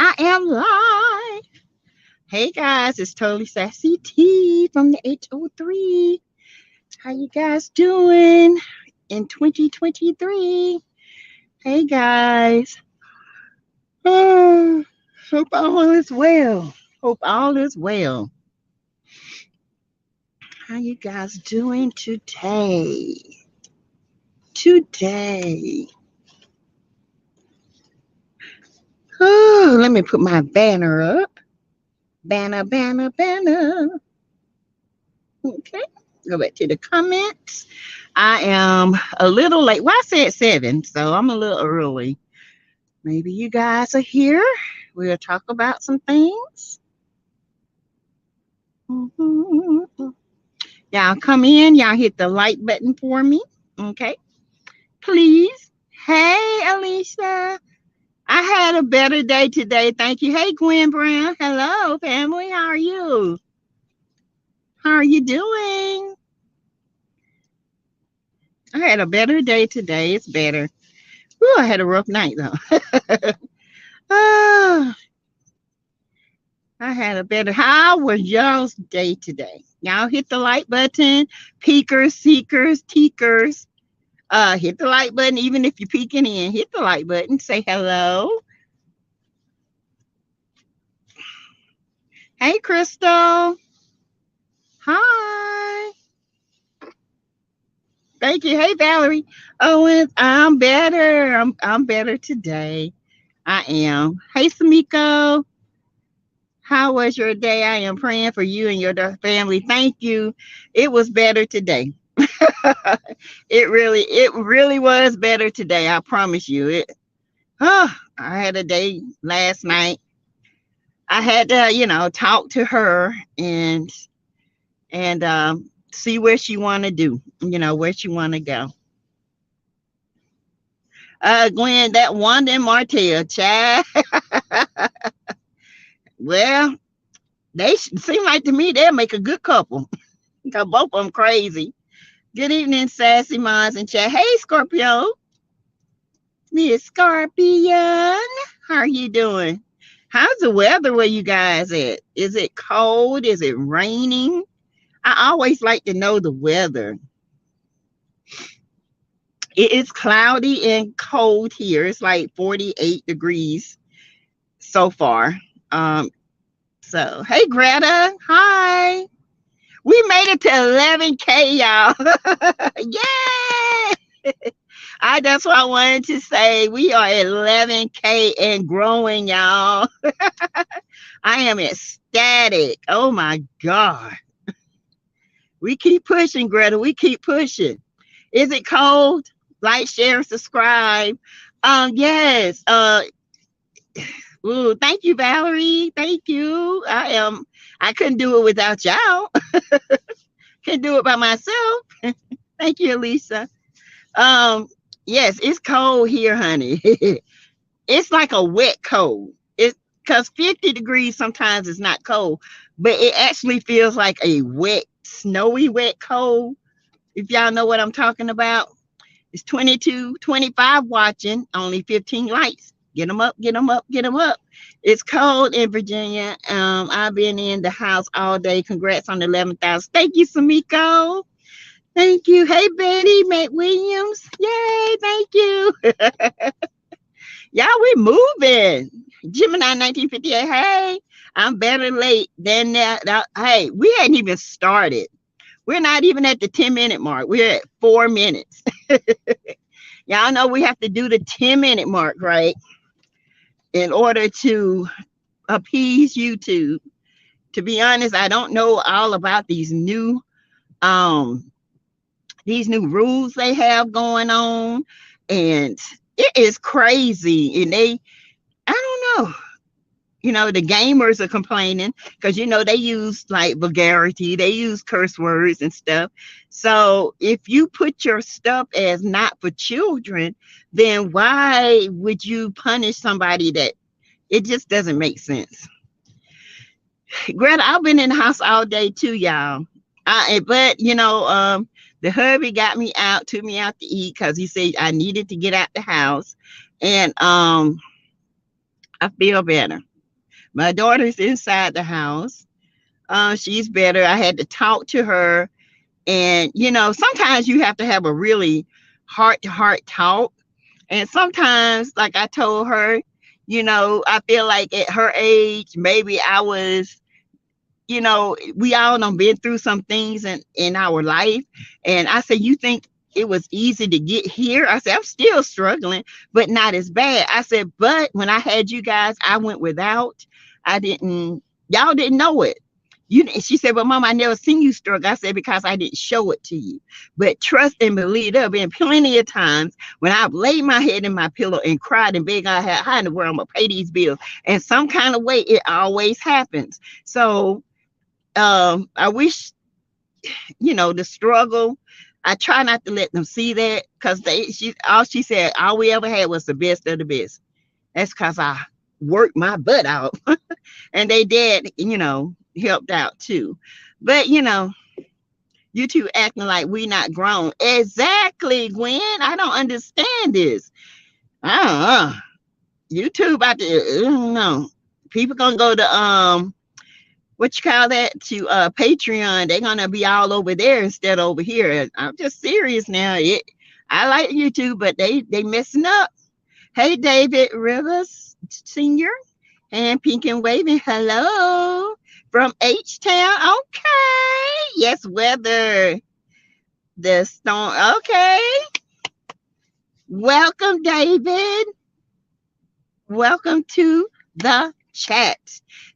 I am live. Hey guys, it's totally Sassy T from the H03. How you guys doing in 2023? Hey guys. Oh, hope all is well. Hope all is well. How you guys doing today? Oh, let me put my banner up. Banner. Okay. Go back to the comments. I am a little late. Well, I said 7, so I'm a little early. Maybe you guys are here. We'll talk about some things. Y'all come in. Y'all hit the like button for me. Okay. Please. Hey, Alicia. I had a better day today. Thank you. Hey, Gwen Brown. Hello, family. How are you? How are you doing? I had a better day today. It's better. Ooh, I had a rough night, though. Oh, I had a better. How was y'all's day today? Y'all hit the like button. Peekers, seekers, teekers. Hit the like button. Even if you're peeking in, hit the like button. Say hello. Hey, Crystal. Hi. Thank you. Hey, Valerie. Oh, I'm better. I'm better today. I am. Hey, Samiko. How was your day? I am praying for you and your family. Thank you. It was better today. It really was better today. I promise you. I had a day last night. I had to, talk to her and see where she want to do, where she want to go. Gwen, that Wanda and Martel, child. Well, they seem like to me they'll make a good couple. Cause both of them crazy. Good evening, Sassy Moms and chat. Hey, Scorpio. Miss Scorpion. How are you doing? How's the weather where you guys at? Is it cold? Is it raining? I always like to know the weather. It is cloudy and cold here. It's like 48 degrees so far. So, hey, Greta. Hi. We made it to 11K, y'all. Yay! That's what I wanted to say. We are at 11K and growing, y'all. I am ecstatic. Oh, my God. We keep pushing, Greta. We keep pushing. Is it cold? Like, share, subscribe. Yes. Ooh, thank you, Valerie. Thank you. I couldn't do it without y'all. Can't do it by myself. Thank you, Elisa. Yes, it's cold here, honey. It's like a wet cold. It's because 50 degrees sometimes is not cold, but it actually feels like a wet, snowy, wet cold. If y'all know what I'm talking about. It's 22, 25 watching, only 15 likes. Get them up, get them up, get them up. It's cold in Virginia. I've been in the house all day. Congrats on the 11,000. Thank you, Samiko. Thank you. Hey, Betty McWilliams. Yay, thank you. Y'all, we moving. Gemini 1958. Hey, I'm better late than that. Hey, we hadn't even started. We're not even at the 10-minute mark. We're at 4 minutes. Y'all know we have to do the 10-minute mark, right? In order to appease YouTube. To be honest, I don't know all about these new rules they have going on. And it is crazy. And I don't know. The gamers are complaining because, they use like vulgarity. They use curse words and stuff. So if you put your stuff as not for children, then why would you punish somebody that it just doesn't make sense? Greta, I've been in the house all day too, y'all. But the hubby took me out to eat because he said I needed to get out the house. And I feel better. My daughter's inside the house. She's better. I had to talk to her. And, sometimes you have to have a really heart to heart talk. And sometimes, like I told her, I feel like at her age, maybe I was, we all done been through some things in our life. And I said, you think it was easy to get here? I said, I'm still struggling, but not as bad. I said, but when I had you guys, I went without. Y'all didn't know it. She said, well, Mom, I never seen you struggle. I said, because I didn't show it to you. But trust and believe, there have been plenty of times when I've laid my head in my pillow and cried and begged God, how in the world I'm going to pay these bills? And some kind of way, it always happens. So I wish, the struggle, I try not to let them see that, because she said, all we ever had was the best of the best. That's because I worked my butt out. And they did, helped out too. But, you two acting like we not grown. Exactly, Gwen. I don't understand this. You two about to, no. People gonna go to what you call that, to Patreon. They're gonna be all over there instead of over here. I'm just serious now. I like YouTube, but they messing up. Hey, David Rivers Senior and Pink and Waving. Hello from H-Town. Okay. Yes, weather. The storm. Okay. Welcome, David. Welcome to the chat.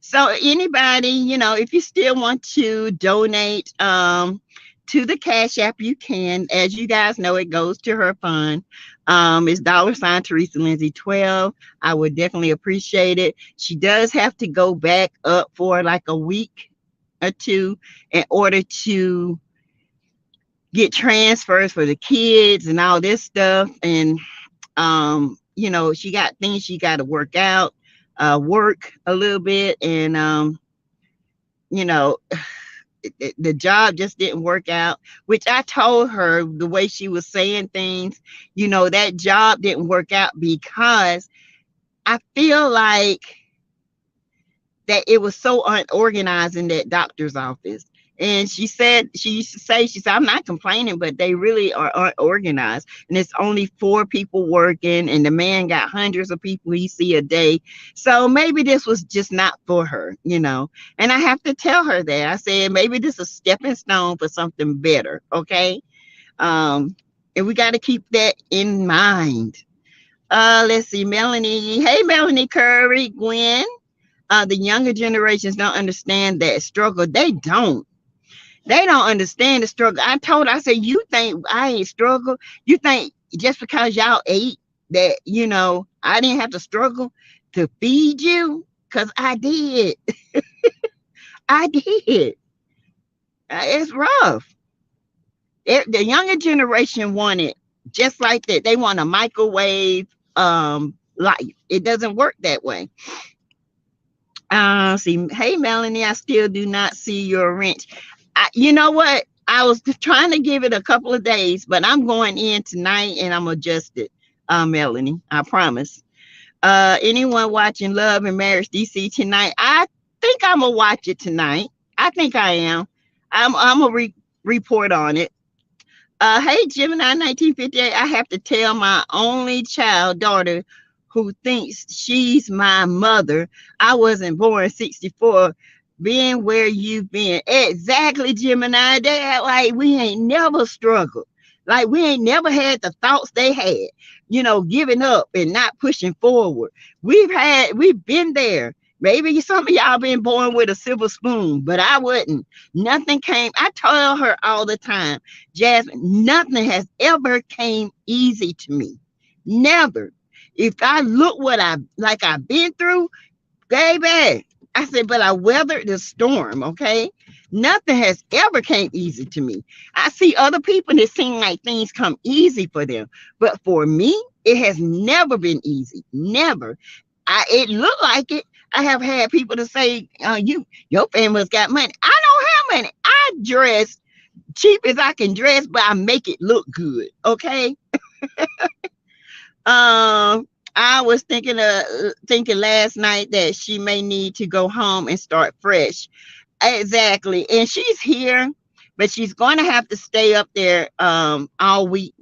So anybody, if you still want to donate to the Cash App, you can. As you guys know, it goes to her fund. It's $ Teresa Lindsay 12. I would definitely appreciate it. She does have to go back up for like a week or two in order to get transfers for the kids and all this stuff. And she got things she got to work out, work a little bit, and the job just didn't work out, which I told her the way she was saying things, that job didn't work out because I feel like that it was so unorganized in that doctor's office. And she said, I'm not complaining, but they really are unorganized. And it's only 4 people working, and the man got hundreds of people he see a day. So maybe this was just not for her, And I have to tell her that. I said, maybe this is a stepping stone for something better. Okay. And we got to keep that in mind. Let's see, Melanie. Hey, Melanie Curry, Gwen. The younger generations don't understand that struggle. They don't understand the struggle. I said, you think I ain't struggle? You think just because y'all ate that, I didn't have to struggle to feed you? Because I did. I did. It's rough. The younger generation want it just like that. They want a microwave life. It doesn't work that way. See, hey, Melanie, I still do not see your wrench. You know what? I was trying to give it a couple of days, but I'm going in tonight and I'm adjusted, Melanie. I promise. Anyone watching Love and Marriage DC tonight? I think I'm gonna watch it tonight. I think I am. I'm gonna report on it. Hey, Gemini 1958. I have to tell my only child daughter who thinks she's my mother. I wasn't born 64. Being where you've been. Exactly, Gemini. They act like we ain't never struggled. Like we ain't never had the thoughts they had, giving up and not pushing forward. We've been there. Maybe some of y'all been born with a silver spoon, but I wouldn't. Nothing came. I tell her all the time, Jasmine, nothing has ever came easy to me. Never. If I look what I've been through, baby, I said, but I weathered the storm, okay? Nothing has ever came easy to me. I see other people that seem like things come easy for them. But for me, it has never been easy. Never. It looked like it. I have had people to say, your family's got money. I don't have money. I dress cheap as I can dress, but I make it look good, okay? I was thinking last night that she may need to go home and start fresh. Exactly. And she's here, but she's going to have to stay up there all week,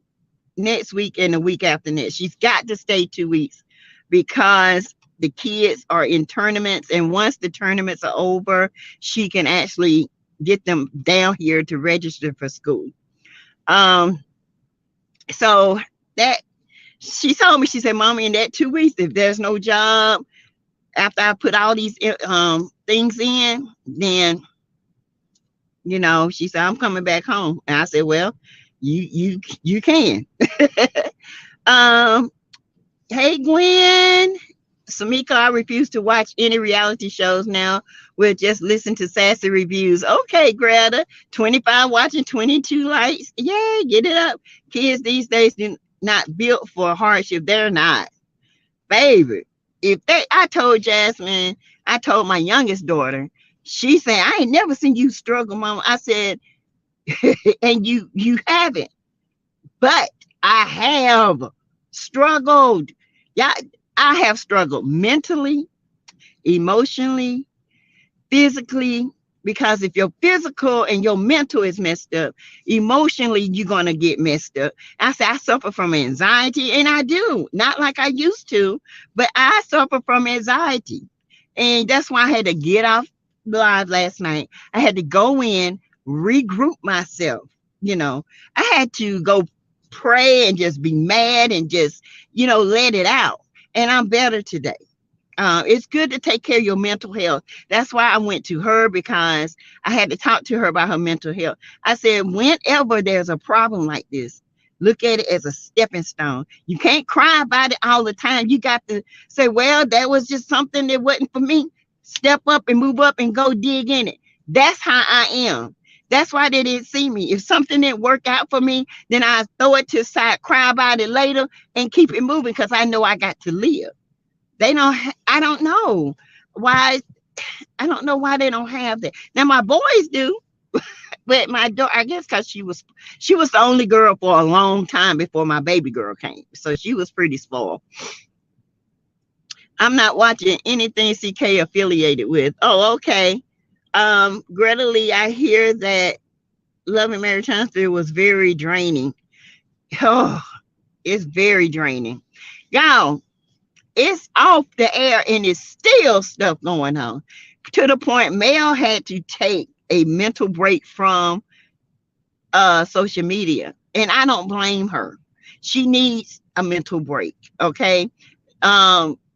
next week and the week after next. She's got to stay 2 weeks because the kids are in tournaments, and once the tournaments are over, she can actually get them down here to register for school. Um, so that she told me, she said, Mommy, in that 2 weeks, if there's no job after I put all these things in, then she said, I'm coming back home. And I said, well, you can. Hey Gwen. Samika, I refuse to watch any reality shows now. We'll just listen to sassy reviews. Okay, Greta. 25 watching, 22 likes. Yay, get it up. Kids these days do not built for hardship. They're not. Baby. I told Jasmine, I told my youngest daughter, she said, I ain't never seen you struggle, Mama. I said, and you haven't. But I have struggled. Yeah, I have struggled mentally, emotionally, physically, because if your physical and your mental is messed up, emotionally, you're going to get messed up. I said, I suffer from anxiety, and I do. Not like I used to, but I suffer from anxiety. And that's why I had to get off live last night. I had to go in, regroup myself. I had to go pray and just be mad and just, let it out. And I'm better today. It's good to take care of your mental health. That's why I went to her, because I had to talk to her about her mental health. I said, whenever there's a problem like this, look at it as a stepping stone. You can't cry about it all the time. You got to say, well, that was just something that wasn't for me. Step up and move up and go dig in it. That's how I am. That's why they didn't see me. If something didn't work out for me, then I throw it to the side, cry about it later, and keep it moving, because I know I got to live. I don't know why. I don't know why they don't have that. Now my boys do, but my daughter, I guess because she was the only girl for a long time before my baby girl came, so she was pretty spoiled. I'm not watching anything CK affiliated with. Oh, okay. Greta Lee, I hear that Love and Marriage Hunter was very draining. Oh, it's very draining. Y'all, it's off the air and it's still stuff going on. To the point Mel had to take a mental break from social media. And I don't blame her. She needs a mental break. Okay.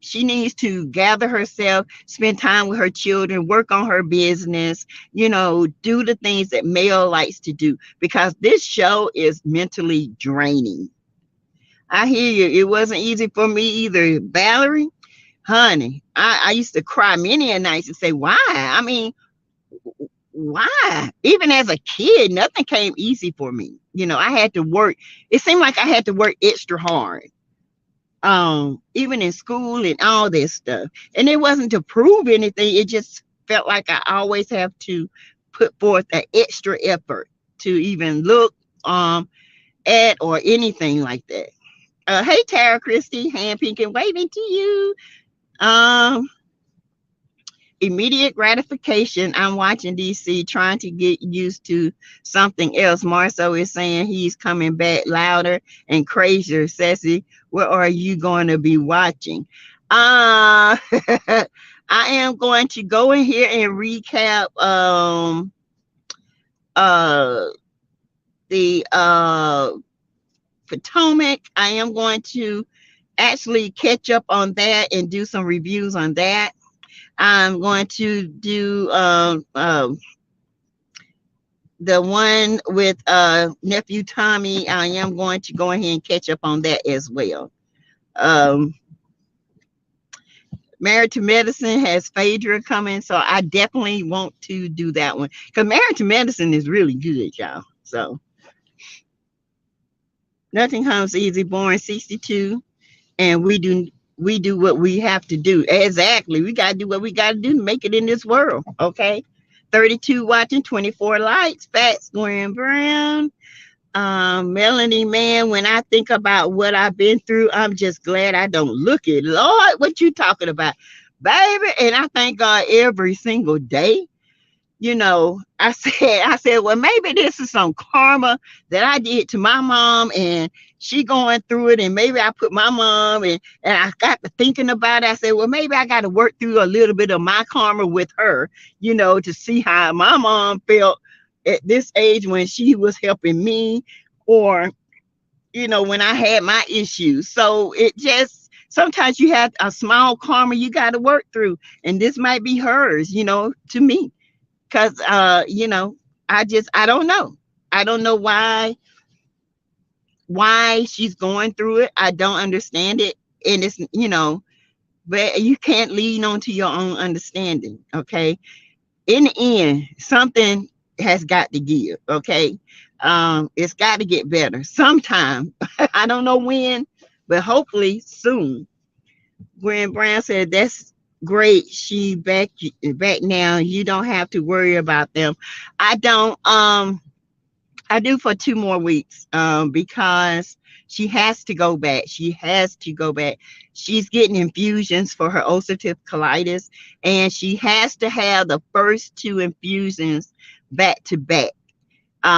She needs to gather herself, spend time with her children, work on her business, do the things that Mel likes to do, because this show is mentally draining. I hear you. It wasn't easy for me either, Valerie. Honey, I used to cry many a night and say, why? I mean, why? Even as a kid, nothing came easy for me. I had to work. It seemed like I had to work extra hard. Even in school and all this stuff. And it wasn't to prove anything. It just felt like I always have to put forth an extra effort to even look at or anything like that. Hey Tara Christie, hand pink and waving to you. Immediate gratification. I'm watching DC, trying to get used to something else. Marcel is saying he's coming back louder and crazier. Sassy, what are you going to be watching? I am going to go in here and recap the Potomac. I am going to actually catch up on that and do some reviews on that. I'm going to do the one with nephew Tommy. I am going to go ahead and catch up on that as well. Married to Medicine has Phaedra coming, so I definitely want to do that one, because Married to Medicine is really good, y'all. So nothing comes easy. Born 62, and we do what we have to do. Exactly. We got to do what we got to do to make it in this world. Okay. 32 watching, 24 likes. Fats Gwen Brown. Melanie, man, when I think about what I've been through, I'm just glad I don't look it. Lord, what you talking about, baby? And I thank God every single day. I said, well, maybe this is some karma that I did to my mom, and she going through it, and maybe I put my mom, and I got to thinking about it. I said, well, maybe I got to work through a little bit of my karma with her, to see how my mom felt at this age when she was helping me, or when I had my issues. So it just sometimes you have a small karma you got to work through, and this might be hers, to me. Because I don't know. I don't know why she's going through it. I don't understand it. And but you can't lean on to your own understanding. Okay. In the end, something has got to give. Okay. It's got to get better sometime. I don't know when, but hopefully soon. Gwen Brown said, that's great. She back now. You don't have to worry about them. I don't. I do for 2 more weeks. Because she has to go back. She has to go back. She's getting infusions for her ulcerative colitis, and she has to have the first 2 infusions back to back.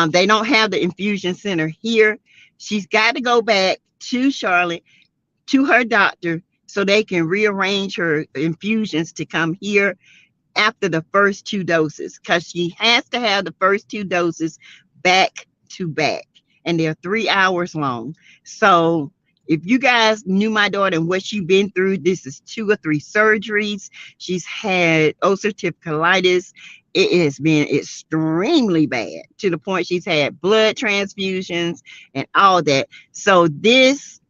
They don't have the infusion center here. She's got to go back to Charlotte to her doctor so they can rearrange her infusions to come here after the first 2 doses, because she has to have the first 2 doses back to back, and they're 3 hours long. So if you guys knew my daughter and what she's been through, this is 2 or 3 surgeries. She's had ulcerative colitis. It has been extremely bad to the point she's had blood transfusions and all that. So this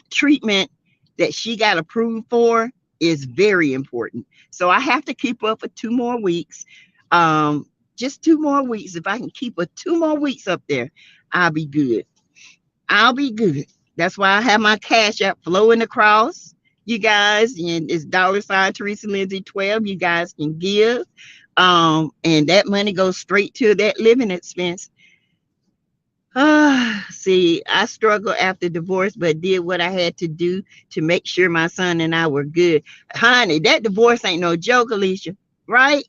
treatment that she got approved for is very important. So I have to keep up for 2 more weeks. Just 2 more weeks. If I can keep 2 more weeks up there, I'll be good. I'll be good. That's why I have my cash app flowing across. You guys, and it's $ Teresa Lindsay 12. You guys can give. And that money goes straight to that living expense. See, I struggled after divorce, but did what I had to do to make sure my son and I were good. Honey, that divorce ain't no joke, Alicia, right?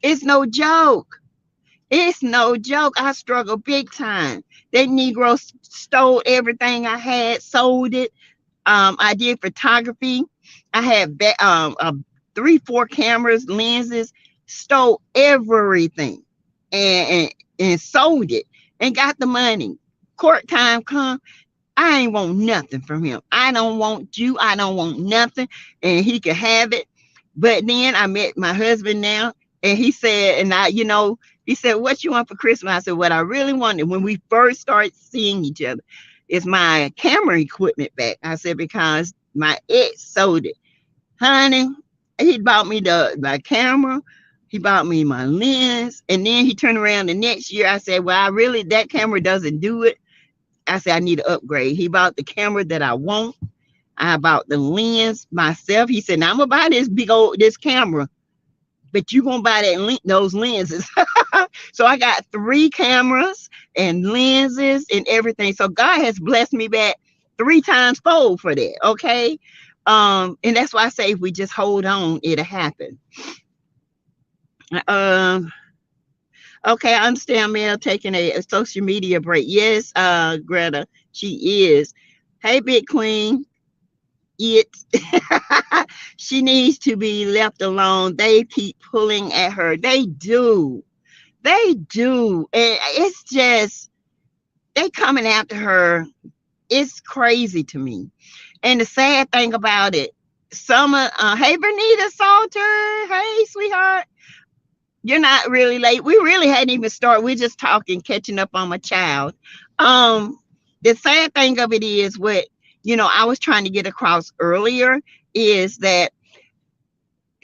It's no joke. It's no joke. I struggled big time. That Negro stole everything I had, sold it. I did photography. I had 3, 4 cameras, lenses, stole everything, and sold it and got the money. Court time come, I ain't want nothing from him. I don't want you. I don't want nothing, and he could have it. But then I met my husband now, and he said, he said, what you want for Christmas? I said, what I really wanted when we first started seeing each other is my camera equipment back. I said, because my ex sold it. Honey, he bought me my camera. He bought me my lens. And then he turned around the next year. I said, well, that camera doesn't do it. I said, I need an upgrade. He bought the camera that I want. I bought the lens myself. He said, now I'm going to buy this camera, but you're going to buy those lenses. So I got 3 cameras and lenses and everything. So God has blessed me back 3 times fold for that. Okay. And that's why I say, if we just hold on, it'll happen. Okay, I understand Mel taking a social media break. Yes, Greta, she is. Hey, Big Queen. She needs to be left alone. They keep pulling at her. They do. And it's just, they coming after her. It's crazy to me. And the sad thing about it, hey, Bernita Salter. Hey, sweetheart. You're not really late. We really hadn't even started. We're just talking, catching up on my child. The sad thing of it is what, I was trying to get across earlier is that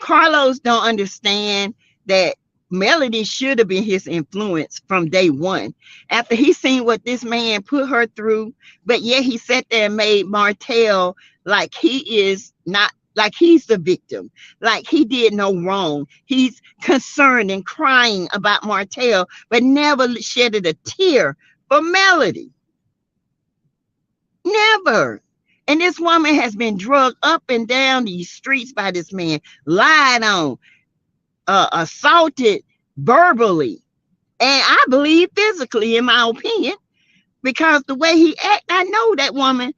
Carlos don't understand that Melody should have been his influence from day one. After he seen what this man put her through, but yet he sat there and made Martel like he is not, like he's the victim, like he did no wrong. He's concerned and crying about Martel, but never shedded a tear for Melody. Never. And this woman has been drugged up and down these streets by this man, lied on, assaulted verbally, and I believe physically, in my opinion, because the way he act, I know that woman,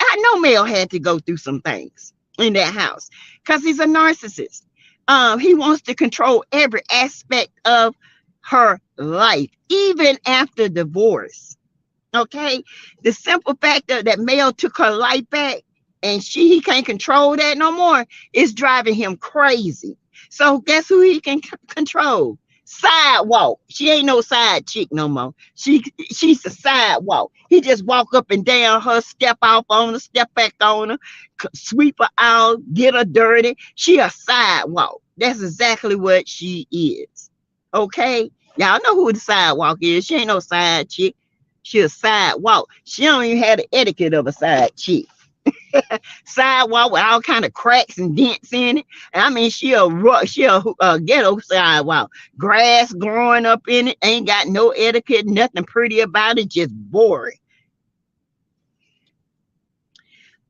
I know Mel had to go through some things in that house because he's a narcissist. He wants to control every aspect of her life, even after divorce. Okay, the simple fact that Mel took her life back and he can't control that no more is driving him crazy. So guess who he can control? Sidewalk. She ain't no side chick no more. She's a sidewalk. He just walk up and down her, step off on her, step back on her, sweep her out, get her dirty. She a sidewalk. That's exactly what she is. Okay, y'all know who the sidewalk is. She ain't no side chick. She a sidewalk. She don't even have the etiquette of a side chick. Sidewalk with all kind of cracks and dents in it. And I mean, she a ghetto sidewalk. Grass growing up in it. Ain't got no etiquette, nothing pretty about it. Just boring.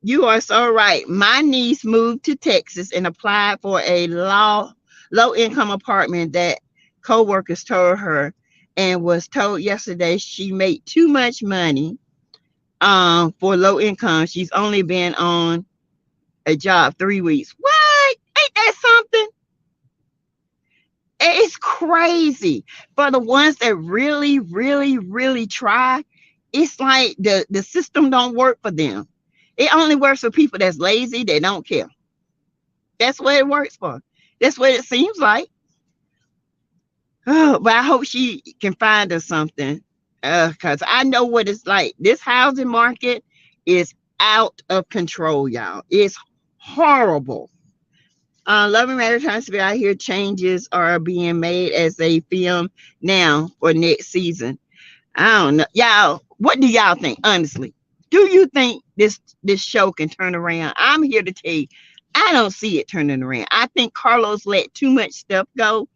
You are so right. My niece moved to Texas and applied for a low income apartment that co-workers told her, and was told yesterday she made too much money for low income. She's only been on a job 3 weeks. What? Ain't that something? It's crazy. For the ones that really, really, really try, it's like the system don't work for them. It only works for people that's lazy, they don't care. That's what it works for. That's what it seems like. Oh, but I hope she can find us something. Because I know what it's like. This housing market is out of control, y'all. It's horrible. Love and Marriage Hospital, I hear changes are being made as they film now for next season. I don't know. Y'all, what do y'all think, honestly? Do you think this show can turn around? I'm here to tell you, I don't see it turning around. I think Carlos let too much stuff go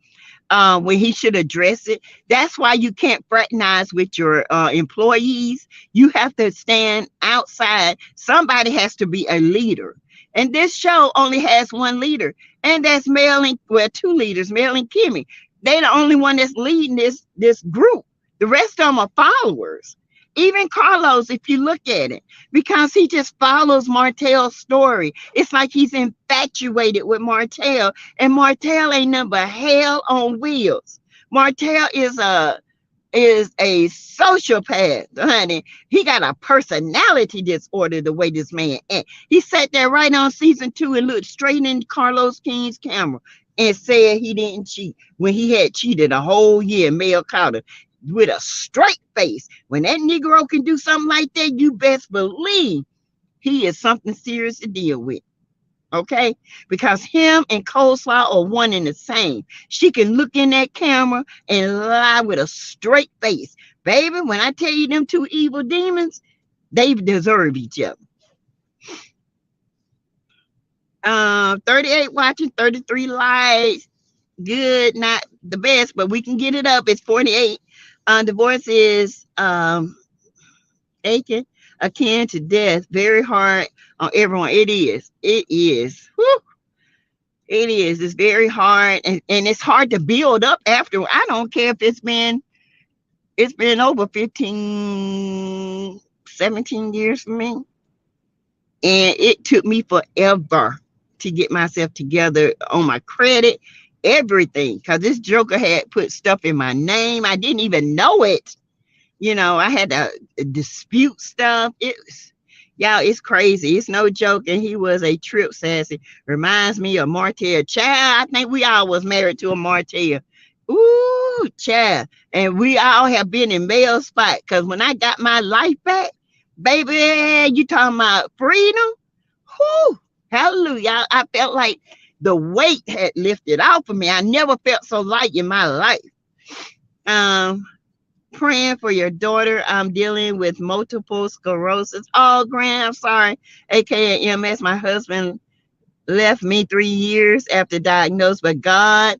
when he should address it. That's why you can't fraternize with your employees. You have to stand outside. Somebody has to be a leader. And this show only has one leader, and that's Mel and, well, two leaders, Mel and Kimmy. They're the only one that's leading this group. The rest of them are followers. Even Carlos, if you look at it, because he just follows Martel's story. It's like he's infatuated with Martel, and Martel ain't nothing but hell on wheels. Martel is a sociopath, honey. He got a personality disorder, the way this man acts. He sat there right on season 2 and looked straight in Carlos King's camera and said he didn't cheat when he had cheated a whole year. Mel caught him with a straight face. When that Negro can do something like that, you best believe he is something serious to deal with. Okay, because him and Coleslaw are one and the same. She can look in that camera and lie with a straight face. Baby, when I tell you them two evil demons, they deserve each other. 38 watching, 33 likes. Good, not the best, but we can get it up. It's 48. Divorce is aching, akin to death. Very hard on everyone. It is. It is. Whew. It is. It's very hard, and it's hard to build up after. I don't care if it's been over 15, 17 years for me. And it took me forever to get myself together on my credit, everything. Because this joker had put stuff in my name. I didn't even know it. You know, I had to dispute stuff. Y'all, it's crazy. It's no joke. And he was a trip sassy. Reminds me of Martel. Child, I think we all was married to a Martel. Ooh, child. And we all have been in Mel's spot. Because when I got my life back, baby, you talking about freedom? Whoo, hallelujah. I felt like the weight had lifted off of me. I never felt so light in my life. Praying for your daughter. I'm dealing with multiple sclerosis. Oh, Graham, I'm sorry. AKA MS. My husband left me 3 years after diagnosed, but God,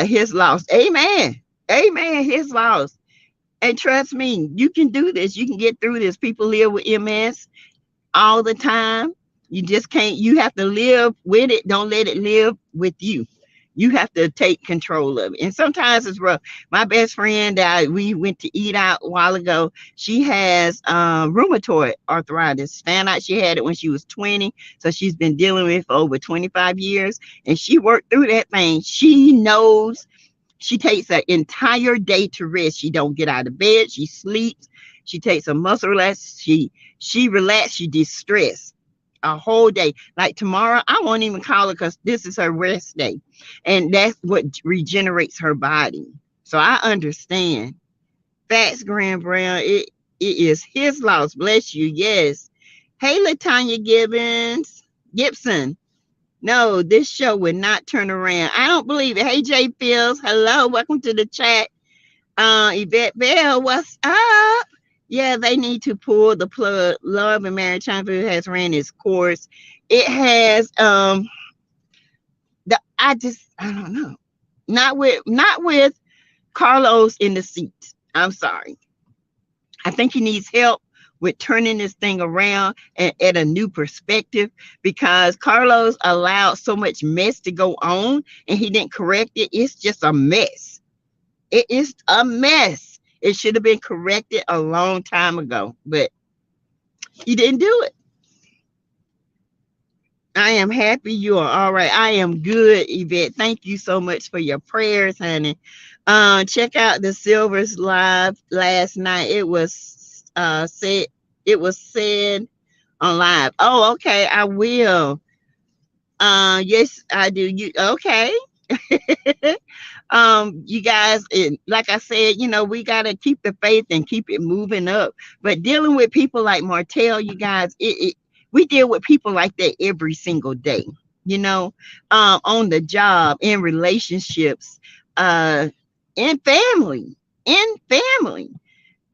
his loss. Amen. Amen. His loss. And trust me, you can do this. You can get through this. People live with MS all the time. You just can't, you have to live with it. Don't let it live with you. You have to take control of it. And sometimes it's rough. My best friend that we went to eat out a while ago, she has rheumatoid arthritis. Found out she had it when she was 20. So she's been dealing with it for over 25 years. And she worked through that thing. She knows. She takes an entire day to rest. She don't get out of bed. She sleeps. She takes a muscle relax. She relax. She distress a whole day. Like tomorrow, I won't even call her because this is her rest day, and that's what regenerates her body. So I understand. Facts, Grand Brown. It is his loss. Bless you. Yes. Hey, Latanya Gibson. No, this show would not turn around. I don't believe it. Hey, Jay Fields. Hello. Welcome to the chat. Yvette Bell, what's up? Yeah, they need to pull the plug. Love and Marriage Food has ran its course. It has I don't know. Not with Carlos in the seat. I'm sorry. I think he needs help with turning this thing around and at a new perspective, because Carlos allowed so much mess to go on and he didn't correct it. It's just a mess. It is a mess. It should have been corrected a long time ago, but he didn't do it. I am happy you are all right. I am good, Yvette. Thank you so much for your prayers, honey. Check out the Silvers live last night. It was said on live. Oh, okay. I will. Yes, I do. You okay? You guys, like I said, we got to keep the faith and keep it moving up. But dealing with people like Martel, you guys, we deal with people like that every single day, on the job, in relationships, in family.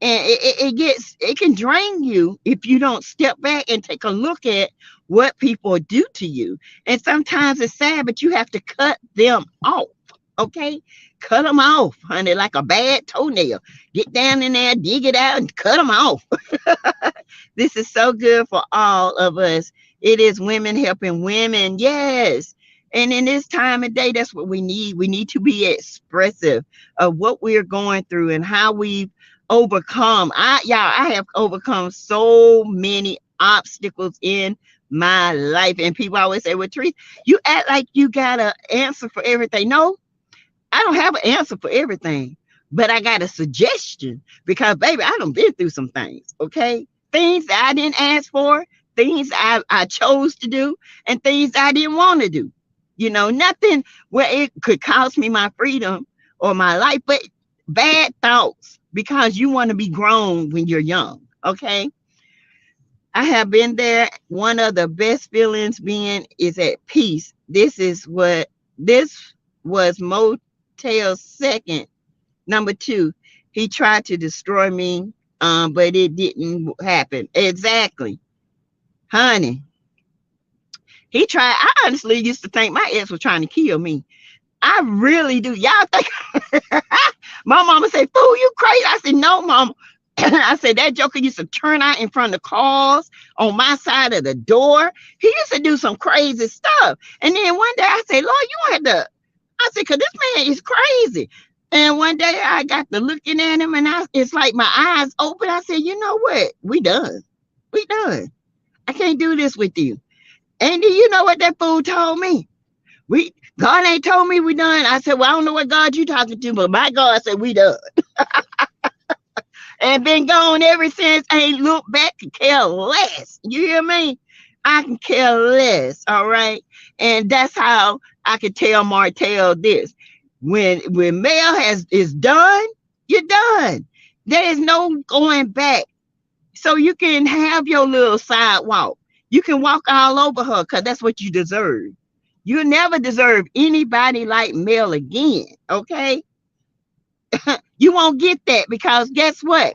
And it can drain you if you don't step back and take a look at what people do to you. And sometimes it's sad, but you have to cut them off. Okay, cut them off, honey, like a bad toenail. Get down in there, dig it out, and cut them off. This is so good for all of us. It is women helping women. Yes. And in this time of day, that's what we need. We need to be expressive of what we're going through and how we've overcome. I have overcome so many obstacles in my life. And people always say, well, Teresa, you act like you got an answer for everything. No, I don't have an answer for everything, but I got a suggestion, because baby, I done been through some things. Okay. Things that I didn't ask for, things I chose to do, and things I didn't want to do. Nothing where it could cost me my freedom or my life, but bad thoughts, because you want to be grown when you're young. Okay. I have been there. One of the best feelings being is at peace. This was Motel's second. Number 2, he tried to destroy me, but it didn't happen. Exactly. Honey. He tried. I honestly used to think my ex was trying to kill me. I really do. Y'all think my mama said, fool, you crazy? I said, no, mama. I said, that joker used to turn out in front of cars on my side of the door. He used to do some crazy stuff. And then one day I said, Lord, you had to. I said, because this man is crazy. And one day I got to looking at him, and it's like my eyes open. I said, you know what? We done. I can't do this with you. And do you know what that fool told me? God ain't told me we done. I said, well, I don't know what God you talking to, but my God said we done. And been gone ever since. Ain't looked back, can care less. You hear me? I can care less. All right. And that's how I can tell Martel this. When Mel is done, you're done. There is no going back. So you can have your little sidewalk. You can walk all over her, because that's what you deserve. You never deserve anybody like Mel again. Okay. You won't get that, because guess what?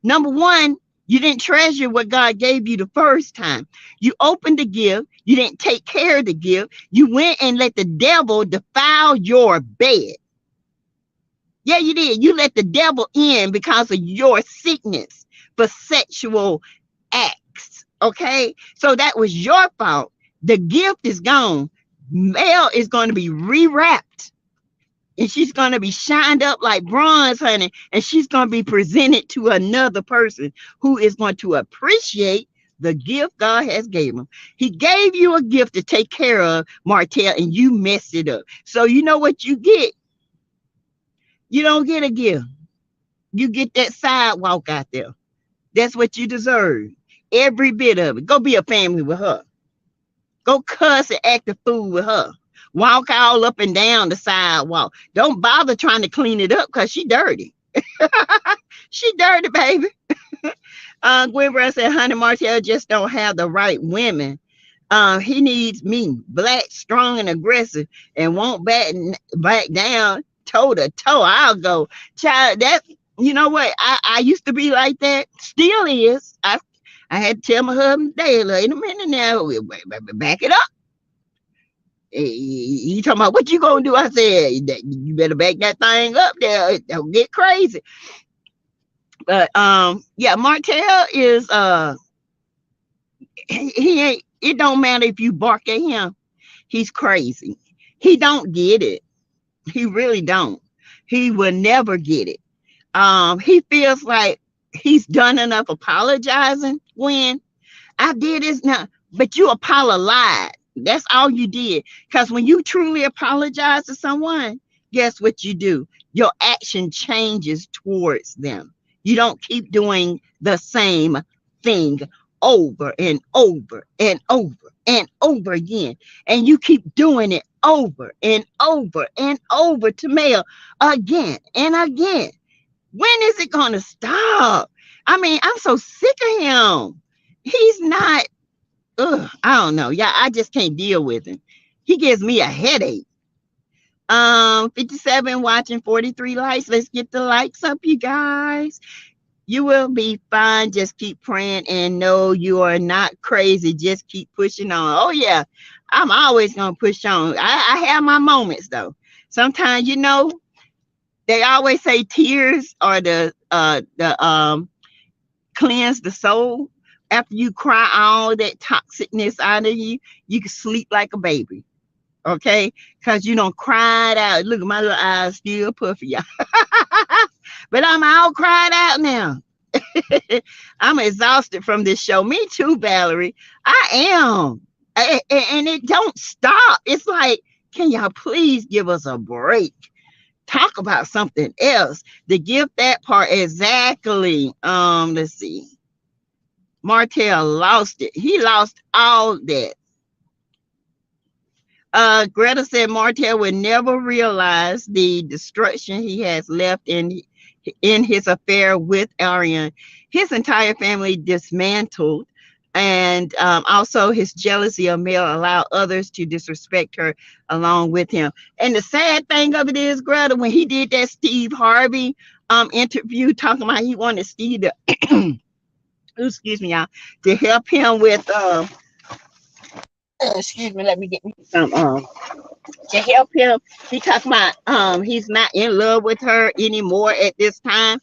Number 1, you didn't treasure what God gave you the first time. You opened the gift. You didn't take care of the gift. You went and let the devil defile your bed. Yeah, you did. You let the devil in because of your sickness for sexual acts. Okay. So that was your fault. The gift is gone. Mel is going to be rewrapped and she's going to be shined up like bronze, honey. And she's going to be presented to another person who is going to appreciate the gift God has gave him. He gave you a gift to take care of, Martel, and you messed it up. So you know what you get? You don't get a gift. You get that sidewalk out there. That's what you deserve. Every bit of it. Go be a family with her. Go cuss and act a fool with her. Walk all up and down the sidewalk. Don't bother trying to clean it up because she dirty. She dirty, baby. Gwen said, honey, Martel just don't have the right women. He needs me, black, strong, and aggressive, and won't back down toe to toe. I'll go. Child, that, you know what? I used to be like that. Still is. I had to tell my husband today, in a minute now, back it up. He talking about what you gonna do? I said, you better back that thing up there. Don't get crazy. But yeah, Martel is he ain't, it don't matter if you bark at him. He's crazy. He don't get it. He really don't. He will never get it. He feels like he's done enough apologizing when I did this now, but you apologized. That's all you did. Because when you truly apologize to someone, guess what you do? Your action changes towards them. You don't keep doing the same thing over and over and over and over again. And you keep doing it over and over and over to Mel again and again. When is it going to stop? I mean, I'm so sick of him. He's not, I don't know. Yeah, I just can't deal with him. He gives me a headache. 57 watching, 43 likes. Let's get the likes up, you guys. You will be fine. Just keep praying and know you are not crazy. Just keep pushing on. Oh, yeah. I'm always going to push on. I have my moments, though. Sometimes, you know, they always say tears are the cleanse the soul. After you cry all that toxicness out of you, you can sleep like a baby. Okay? Because you don't cry it out. Look at my little eyes still puffy, y'all. But I'm all cried out now. I'm exhausted from this show. Me too, Valerie. I am. And it don't stop. It's like, can y'all please give us a break? Talk about something else. The gift, that part exactly. Let's see. Martel lost it. He lost all that. Greta said Martel would never realize the destruction he has left in his affair with Ariane. His entire family dismantled, and also his jealousy of Mel allowed others to disrespect her along with him. And the sad thing of it is, Greta, when he did that Steve Harvey interview talking about he wanted Steve to excuse me, y'all, to help him with excuse me, let me get me some to help him. He talking about he's not in love with her anymore at this time.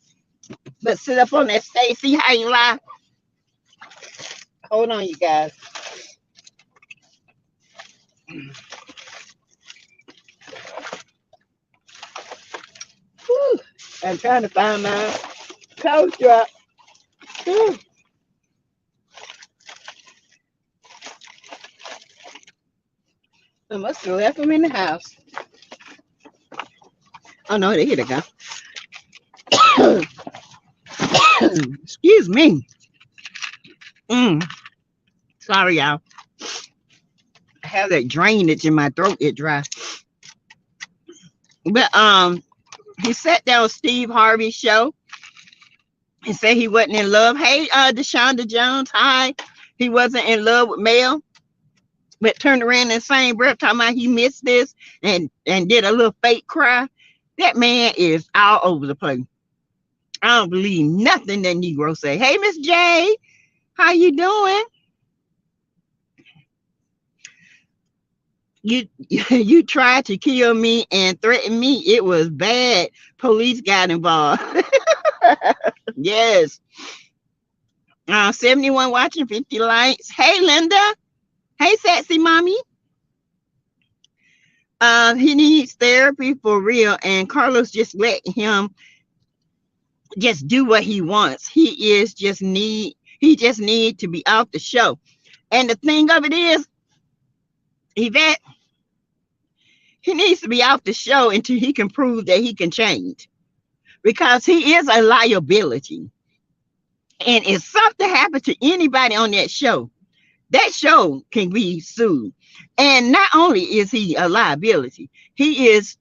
But sit up on that stage, see how you lie. Hold on, you guys. Whew. I'm trying to find my coat drop. Whew. I must have left them in the house. Oh no, here they go. Excuse me. Sorry, y'all. I have that drainage in my throat. It dry. But he sat down Steve Harvey's show and said he wasn't in love. Hey, Deshaunda Jones. Hi. He wasn't in love with Mel. But turned around in the same breath talking about he missed this and did a little fake cry. That man is all over the place. I don't believe nothing that Negro say. Hey, Miss J, how you doing? you tried to kill me and threaten me. It was bad. Police got involved. Yes. 71 watching, 50 likes. Hey, Linda. Hey, sexy mommy. He needs therapy for real, and Carlos just let him just do what he wants. He just need to be off the show. And the thing of it is, Yvette, he needs to be off the show until he can prove that he can change, because he is a liability. And if something happened to anybody on that show can be sued. And not only is he a liability, he is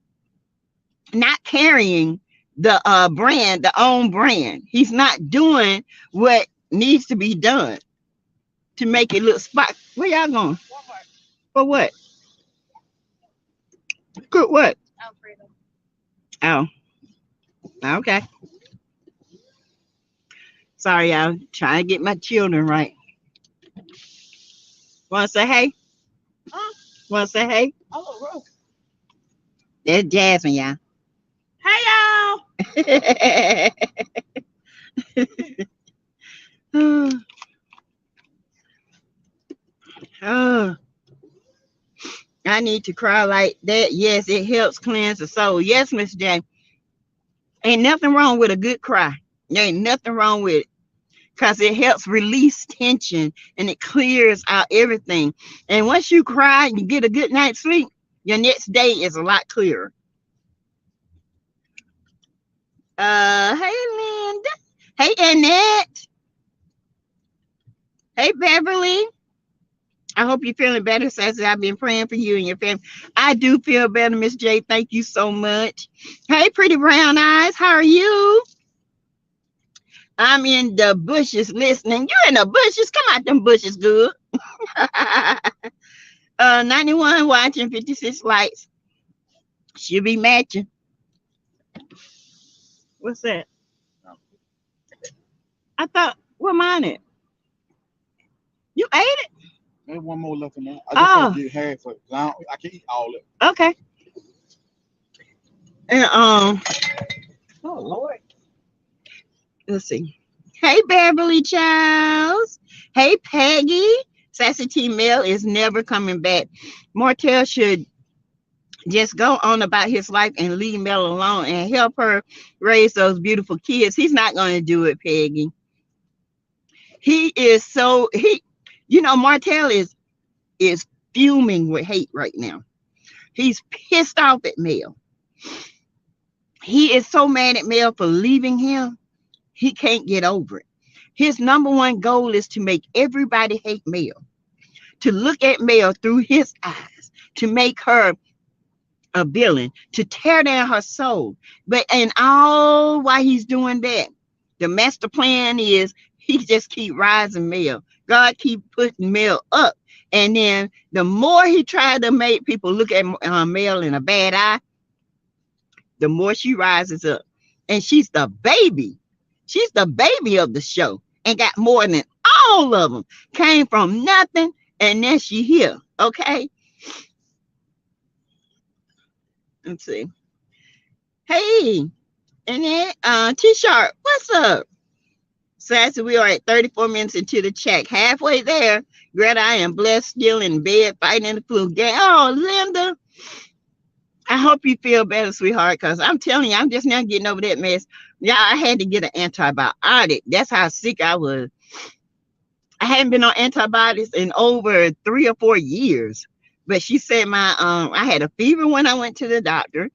not carrying the own brand. He's not doing what needs to be done to make it look spot. Where y'all going? For what? Good what? Oh, okay. Sorry, y'all. Trying to get my children right. Want to say hey? Want to say hey? Oh, there's Jasmine, y'all. Hey, y'all. Oh, I need to cry like that. Yes, it helps cleanse the soul. Yes, Miss J. Ain't nothing wrong with a good cry. There ain't nothing wrong with it, because it helps release tension and it clears out everything. And once you cry and you get a good night's sleep, your next day is a lot clearer. Hey, Linda. Hey, Annette. Hey, Beverly. I hope you're feeling better, Sassy. I've been praying for you and your family. I do feel better, Miss J. Thank you so much. Hey, pretty brown eyes. How are you? I'm in the bushes listening. You in the bushes? Come out them bushes, good. 91 watching, 56 likes. Should be matching. What's that? I thought, what mine it? You ate it? There's one more left in there. I just get half of it. I can eat all of it. Okay. And oh Lord. Let's see. Hey, Beverly Childs. Hey, Peggy. Sassy T Mel is never coming back. Martel should just go on about his life and leave Mel alone and help her raise those beautiful kids. He's not going to do it, Peggy. Martel is fuming with hate right now. He's pissed off at Mel. He is so mad at Mel for leaving him. He can't get over it. His number one goal is to make everybody hate Mel, to look at Mel through his eyes, to make her a villain, to tear down her soul. But while he's doing that, the master plan is he just keep rising Mel. God keep putting Mel up. And then the more he tried to make people look at Mel in a bad eye, the more she rises up. And she's the baby. She's the baby of the show and got more than all of them. Came from nothing, and then she here. Okay? Let's see. Hey, and then T-Sharp, what's up? Sassy, we are at 34 minutes into the check. Halfway there. Greta, I am blessed, still in bed, fighting the flu. Oh, Linda. I hope you feel better, sweetheart, because I'm telling you, I'm just now getting over that mess. Yeah, I had to get an antibiotic. That's how sick I was. I hadn't been on antibiotics in over 3 or 4 years. But she said I had a fever when I went to the doctor.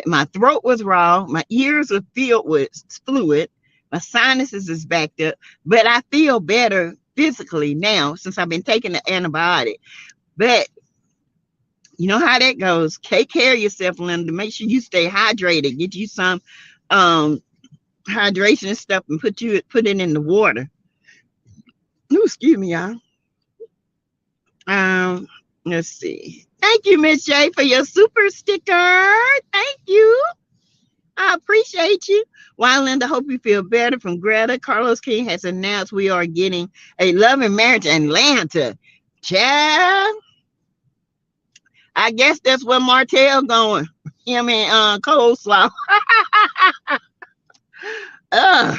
My throat was raw. My ears were filled with fluid. My sinuses is backed up. But I feel better physically now since I've been taking the antibiotic. But you know how that goes. Take care of yourself, Linda. Make sure you stay hydrated. Get you some hydration and stuff and put it in the water. Ooh, excuse me, y'all. Let's see. Thank you, Miss J, for your super sticker. Thank you. I appreciate you. Why, Linda, hope you feel better. From Greta, Carlos King has announced we are getting a love and marriage in Atlanta. Child. I guess that's where Martel going. Him and coleslaw. uh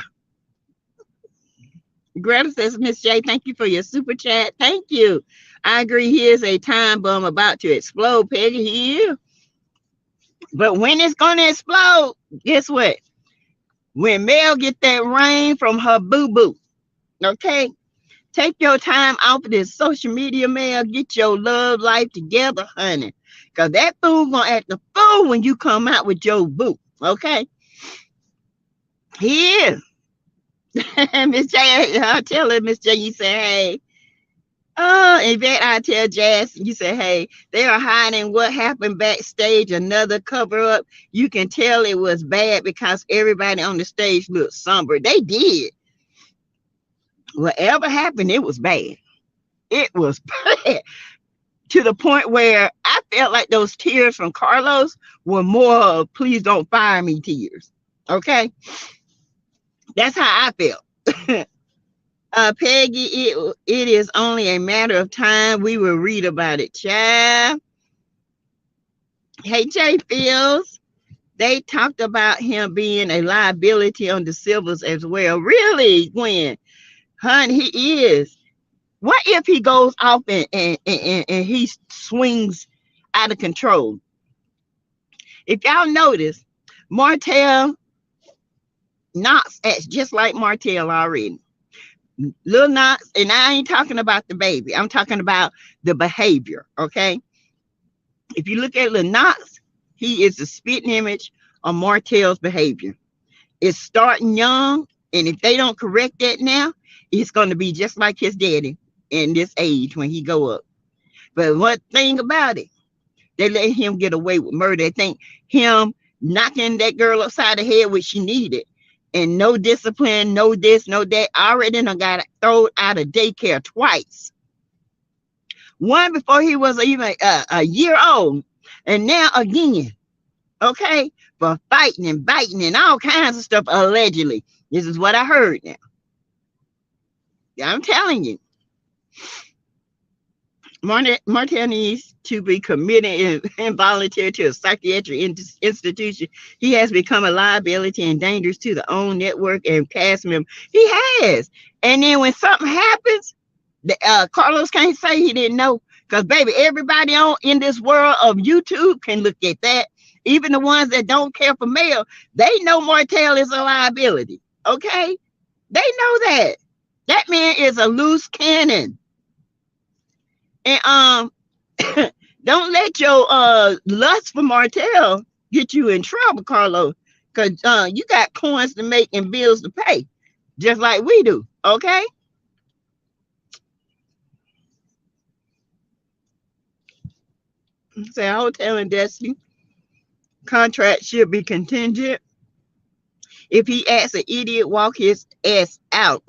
Greta says, Miss J, thank you for your super chat. Thank you. I agree. He is a time bomb about to explode, Peggy. He is. But when it's gonna explode, guess what? When Mel get that rain from her boo boo. Okay? Take your time off of this social media, Mel. Get your love life together, honey. Cause that fool gonna act a fool when you come out with your boo. Okay? He is. Miss J, I tell her, Miss J, you say, hey. Yvette, I tell Jazz, you say, hey, they are hiding what happened backstage, another cover up. You can tell it was bad because everybody on the stage looked somber. They did. Whatever happened, it was bad. It was bad to the point where I felt like those tears from Carlos were more of, please don't fire me tears. Okay? That's how I felt. Peggy, it is only a matter of time. We will read about it, child. Hey, Jay Fields, they talked about him being a liability on the civils as well. Really, Gwen? Honey, he is. What if he goes off and he swings out of control? If y'all notice, Martel Knox acts just like Martel already. Lil Knox, and I ain't talking about the baby. I'm talking about the behavior, okay? If you look at Lil Knox, he is the spitting image of Martel's behavior. It's starting young, and if they don't correct that now, it's going to be just like his daddy in this age when he go up. But one thing about it, they let him get away with murder. They think him knocking that girl upside the head, which she needed, and no discipline, no this, no that. I already done got thrown out of daycare twice. One before he was even a year old, and now again, okay, for fighting and biting and all kinds of stuff, allegedly. This is what I heard now. I'm telling you. Martel needs to be committed and volunteer to a psychiatric institution. He has become a liability and dangerous to the own network and cast member. He has. And then when something happens, Carlos can't say he didn't know. Because, baby, everybody in this world of YouTube can look at that. Even the ones that don't care for Mel, they know Martel is a liability. Okay? They know that. That man is a loose cannon. And don't let your lust for Martel get you in trouble, Carlos. Because you got coins to make and bills to pay. Just like we do. Okay? Say Hotel and Destiny. Contract should be contingent. If he asks an idiot, walk his ass out.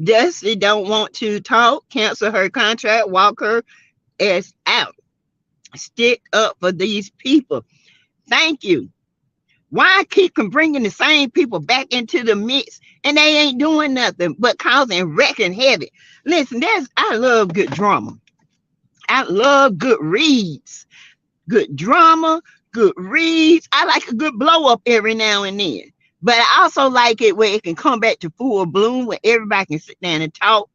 Destiny don't want to talk. Cancel her contract. Walk her ass out. Stick up for these people. Thank you. Why keep bringing the same people back into the mix and they ain't doing nothing but causing wrecking heavy? Listen, I love good drama. I love good reads. Good drama, good reads. I like a good blow up every now and then. But I also like it where it can come back to full bloom, where everybody can sit down and talk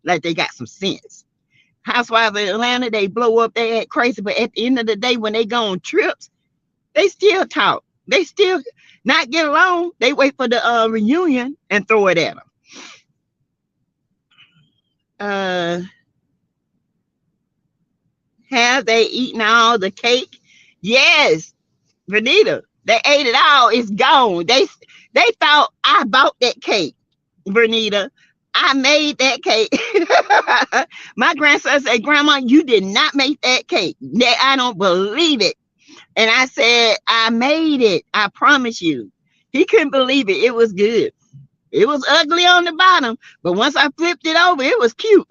like they got some sense. Housewives of Atlanta, they blow up, they act crazy, but at the end of the day, when they go on trips, they still talk. They still not get along. They wait for the reunion and throw it at them. Have they eaten all the cake? Yes, Vernita. They ate it all. It's gone. They thought I bought that cake, Vernita. I made that cake. My grandson said, Grandma, you did not make that cake. I don't believe it. And I said, I made it. I promise you. He couldn't believe it. It was good. It was ugly on the bottom, but once I flipped it over, it was cute.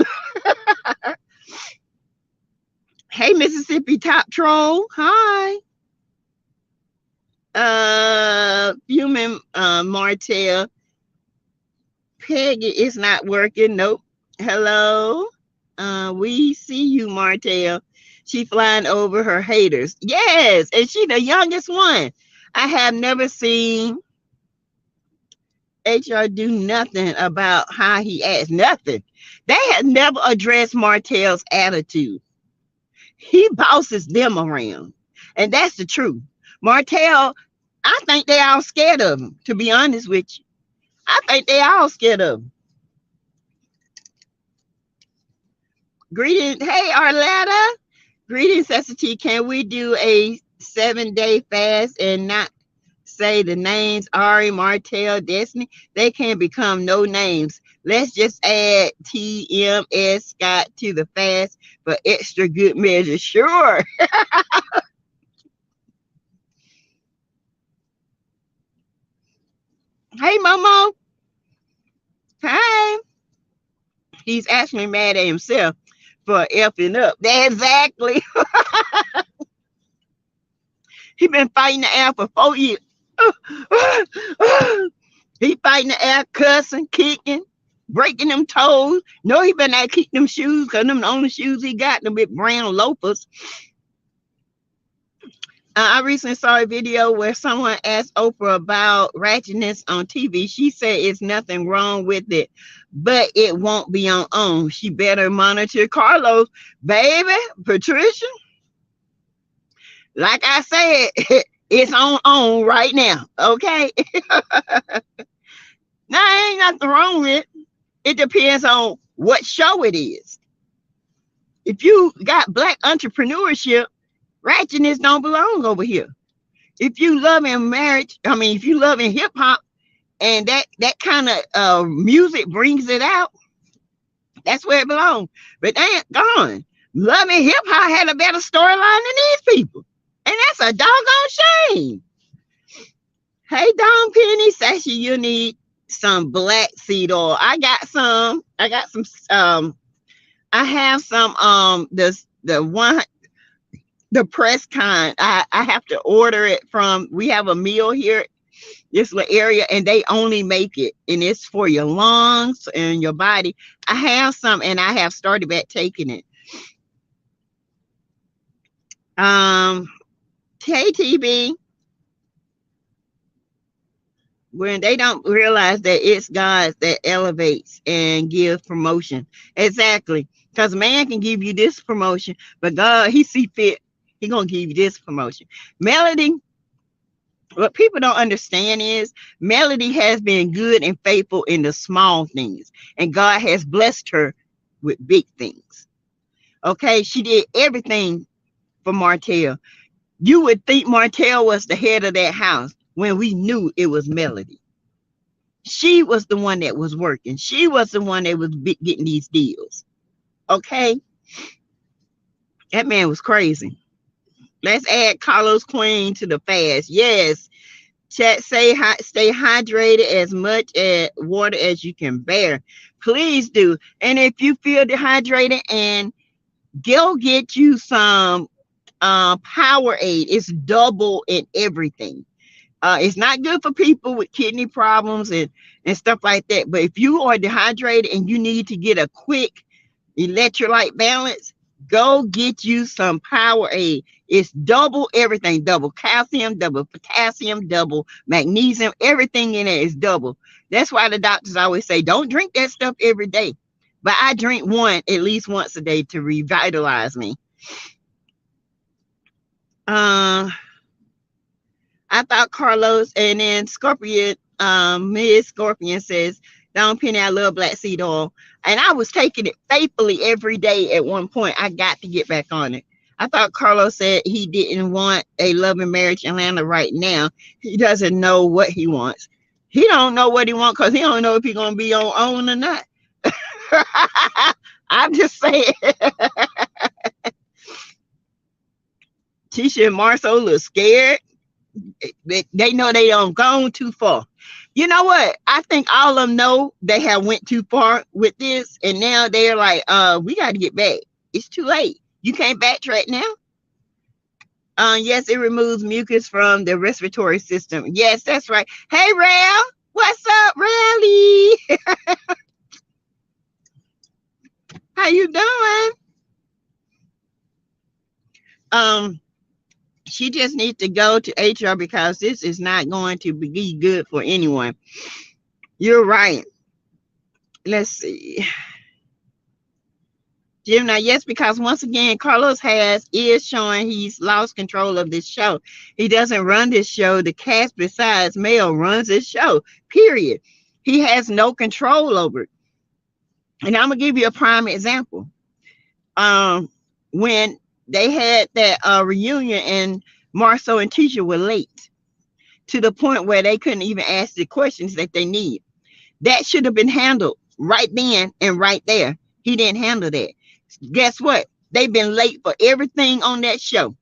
Hey, Mississippi Top Troll. Hi. Human Martel. Peggy, it's not working. Nope. Hello. We see you, Martel. She flying over her haters. Yes, and she the youngest one. I have never seen HR do nothing about how he acts. Nothing. They have never addressed Martel's attitude. He bosses them around. And that's the truth. Martel, I think they all scared of him, to be honest with you. I think they all scared of him. Greetings. Hey, Arletta. Greetings, SASSYTEA. Can we do a 7-day fast and not say the names Ari, Martel, Destiny? They can become no names. Let's just add TMS Scott to the fast for extra good measure. Sure. Hey, Momo. Hi. He's actually mad at himself for effing up. Exactly. He been fighting the air for 4 years. He fighting the air, cussing, kicking, breaking them toes. No, he better not keep them shoes because them the only shoes he got, them big brown loafers. I recently saw a video where someone asked Oprah about ratchetness on TV. She said it's nothing wrong with it, but it won't be on OWN. She better monitor Carlos. Baby, Patricia, like I said, it's on OWN right now, okay? Now, ain't nothing wrong with it. It depends on what show it is. If you got black entrepreneurship, ratchetness don't belong over here. If you love in marriage, if you love in hip hop and that kind of music brings it out, that's where it belongs. But they ain't gone. Love in hip hop had a better storyline than these people. And that's a doggone shame. Hey, Don Penny, Sassy, you need some black seed oil. I got some. I have some the press kind. I have to order it from, we have a mill here, this little area, and they only make it, and it's for your lungs and your body. I have some, and I have started back taking it. KTB, when they don't realize that it's God that elevates and gives promotion. Exactly. Because man can give you this promotion, but God, he see fit, he gonna give you this promotion. Melody, what people don't understand is Melody has been good and faithful in the small things, and God has blessed her with big things. Okay, she did everything for Martel. You would think Martel was the head of that house when we knew it was Melody. She was the one that was working. She was the one that was getting these deals. Okay, that man was crazy. Let's add Carlos Queen to the fast. Yes. Chat, stay hydrated as much as water as you can bear. Please do. And if you feel dehydrated, and go get you some Powerade. It's double in everything. It's not good for people with kidney problems and stuff like that. But if you are dehydrated and you need to get a quick electrolyte balance, go get you some Powerade. It's double everything, double calcium, double potassium, double magnesium, everything in it is double. That's why the doctors always say, don't drink that stuff every day. But I drink one at least once a day to revitalize me. I thought Carlos, and then Scorpion, Ms. Scorpion says, Don Penny, I love black seed oil. And I was taking it faithfully every day at one point. I got to get back on it. I thought Carlos said he didn't want a loving marriage in Atlanta right now. He doesn't know what he wants. He don't know what he wants because he don't know if he's going to be on OWN or not. I'm just saying. Tisha and Marceau look scared. They know they don't gone too far. You know what? I think all of them know they have went too far with this, and now they're like, we got to get back. It's too late. You can't backtrack now. Yes, it removes mucus from the respiratory system. Yes, that's right. Hey, Rail. What's up, Rally? How you doing? Um, she just needs to go to HR because this is not going to be good for anyone. You're right. Let's see. Gemini, yes, because once again, Carlos is showing he's lost control of this show. He doesn't run this show. The cast besides Mel runs this show. Period. He has no control over it. And I'm gonna give you a prime example. When they had that reunion and Marceau and Tisha were late to the point where they couldn't even ask the questions that they need. That should have been handled right then and right there. He didn't handle that. Guess what? They've been late for everything on that show.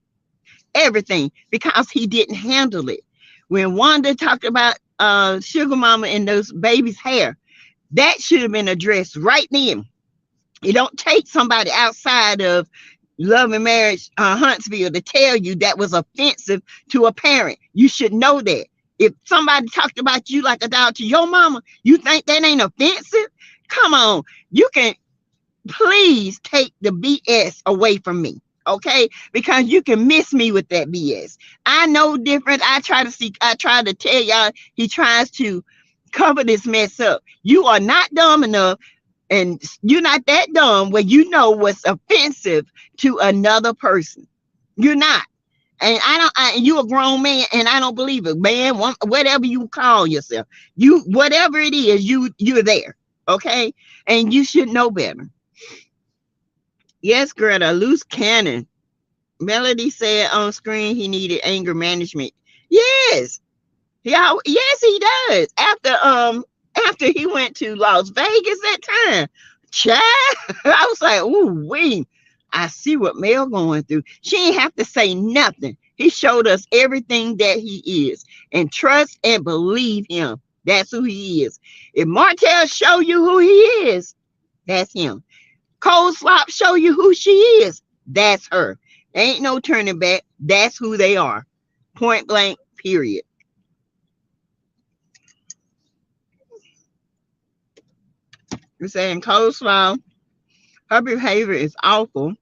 Everything. Because he didn't handle it. When Wanda talked about Sugar Mama and those babies' hair, that should have been addressed right then. You don't take somebody outside of Love and Marriage Huntsville to tell you that was offensive to a parent. You should know that. If somebody talked about you like a dog to your mama, you think that ain't offensive? Come on. You can please take the BS away from me. Okay? Because you can miss me with that BS. I know different. I try to tell y'all he tries to cover this mess up. You are not dumb enough. And you're not that dumb where you know what's offensive to another person. You're not. And you a grown man, and I don't believe it, man. Whatever you call yourself, whatever it is, you're there, okay? And you should know better. Yes, Greta, loose cannon. Melody said on screen he needed anger management. Yes, yes, he does. After he went to Las Vegas that time, child, I was like, ooh, wee. I see what Mel going through. She ain't have to say nothing. He showed us everything that he is. And trust and believe him. That's who he is. If Martel show you who he is, that's him. Cold Slop show you who she is, that's her. Ain't no turning back. That's who they are. Point blank, period. We're saying Coleslaw, her behavior is awful.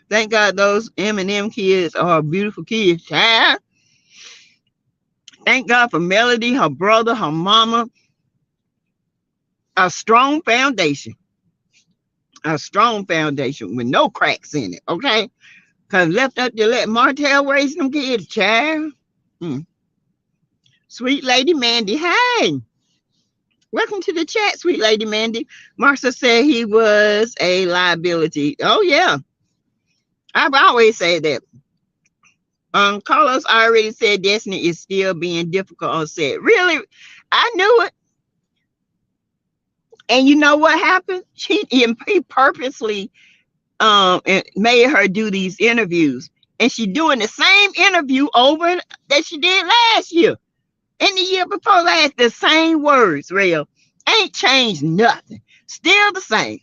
Thank God those M&M kids are beautiful kids. Child. Thank God for Melody, her brother, her mama. A strong foundation. A strong foundation with no cracks in it, okay? Because left up to let Martel raise them kids, child. Sweet Lady Mandy, hey. Welcome to the chat, Sweet Lady Mandy. Marcia said he was a liability. Oh, yeah. I've always said that. Carlos already said Destiny is still being difficult on set. Really? I knew it. And you know what happened? He purposely made her do these interviews. And she doing the same interview over that she did last year. And the year before last, the same words, real. Ain't changed nothing. Still the same.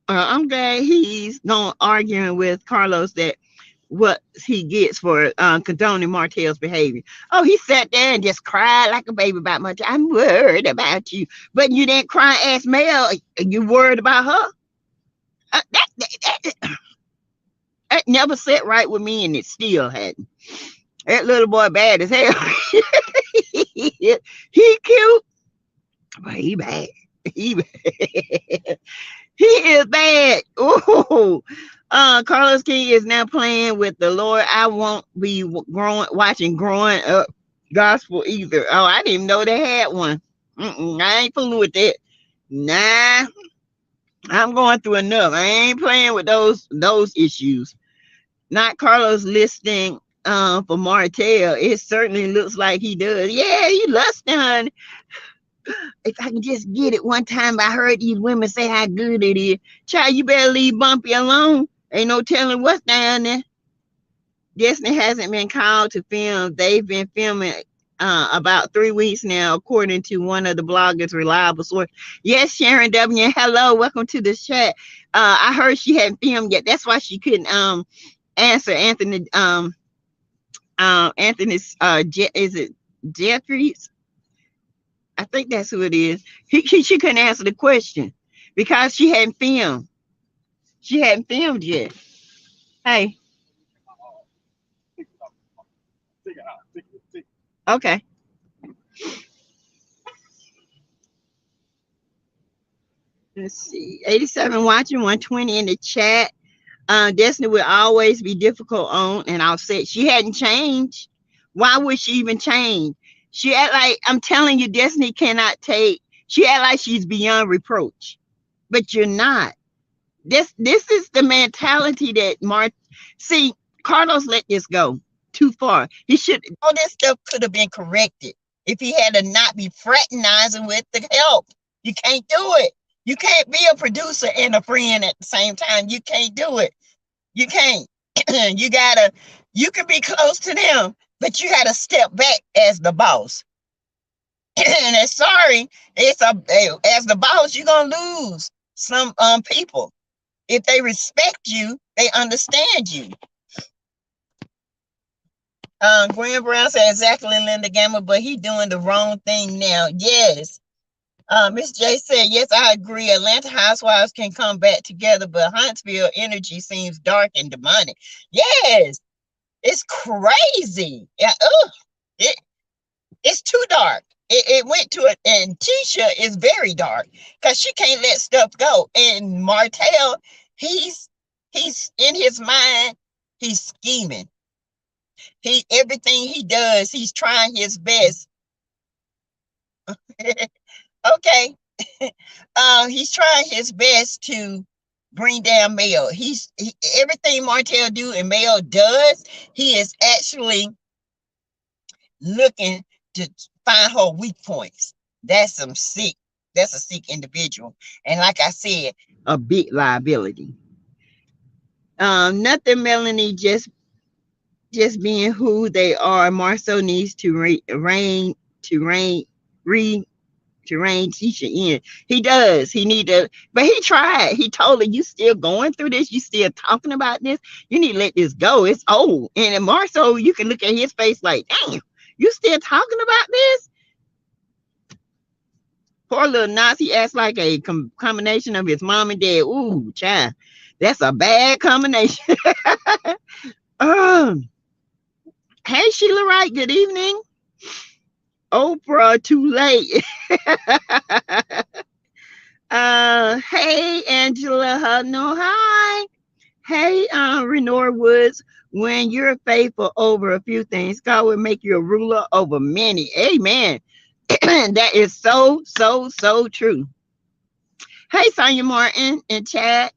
I'm glad he's going arguing with Carlos that what he gets for condoning Martel's behavior. Oh, he sat there and just cried like a baby about Martel. I'm worried about you. But you didn't cry, ask Mel. You worried about her? That never sat right with me, and it still hadn't. That little boy bad as hell. He cute, but he bad. He bad. He is bad. Ooh. Carlos King is now playing with the Lord. I won't be watching growing up gospel either. Oh, I didn't even know they had one. I ain't fooling with that. Nah, I'm going through enough. I ain't playing with those issues. Not Carlos listing for Martel. It certainly looks like he does. Yeah, he lusting, honey. If I can just get it one time, I heard these women say how good it is. Child, you better leave Bumpy alone. Ain't no telling what's down there. Destiny hasn't been called to film. They've been filming about 3 weeks now, according to one of the bloggers' reliable source. Yes, Sharon W. Hello, welcome to the chat. I heard she hadn't filmed yet. That's why she couldn't answer Anthony. Anthony's is it Jeffries? I think that's who it is. She couldn't answer the question because she hadn't filmed. She hadn't filmed yet. Hey, okay. Let's see. 87 watching, 120 in the chat. Destiny will always be difficult on and offset. She hadn't changed. Why would she even change? She act like, I'm telling you, Destiny cannot take. She act like she's beyond reproach, but you're not. This is the mentality that Mark. See, Carlos let this go too far. He should. All this stuff could have been corrected if he had to not be fraternizing with the help. You can't do it. You can't be a producer and a friend at the same time. You can't do it. You can't. You gotta. You can be close to them, but you gotta step back as the boss. And sorry, as the boss, you're gonna lose some people. If they respect you, they understand you. Graham Brown said exactly Linda Gamma, but he doing the wrong thing now. Yes. Miss J said, yes, I agree. Atlanta housewives can come back together, but Huntsville energy seems dark and demonic. Yes, it's crazy. Yeah, it's too dark. It went to it, and Tisha is very dark because she can't let stuff go. And Martel, he's in his mind, he's scheming. Everything he does, he's trying his best. Okay. He's trying his best to bring down Mayo. Everything Martel do and Mayo does, he is actually looking to find her weak points. That's a sick individual. And like I said, a big liability. Nothing Melanie just being who they are. Marcel needs to rein Tisha in. He does. He need to, but he tried. He told her, you still going through this? You still talking about this? You need to let this go. It's old. And in Marcel, you can look at his face like, damn, you still talking about this? Poor little Nazi acts like a combination of his mom and dad. Ooh, child, that's a bad combination. Hey, Sheila Wright, good evening. Oprah, too late. Hey, Angela, no, hi. Hey, Renor Woods, when you're faithful over a few things, God will make you a ruler over many. Amen. That is so, so, so true. Hey, Sonia Martin in chat.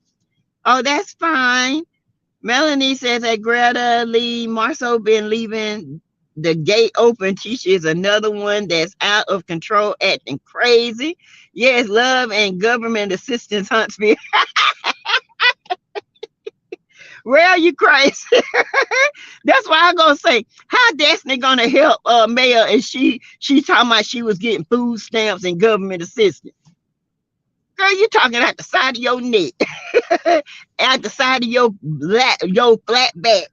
Oh, that's fine. Melanie says that Greta Lee Marceau been leaving the gate open. Tisha is another one that's out of control, acting crazy. Yes, love and government assistance Huntsville. Where are you crazy? That's why I'm gonna say, how Destiny gonna help Mayor and she talking about she was getting food stamps and government assistance. Girl, you talking at the side of your neck, at the side of your flat back.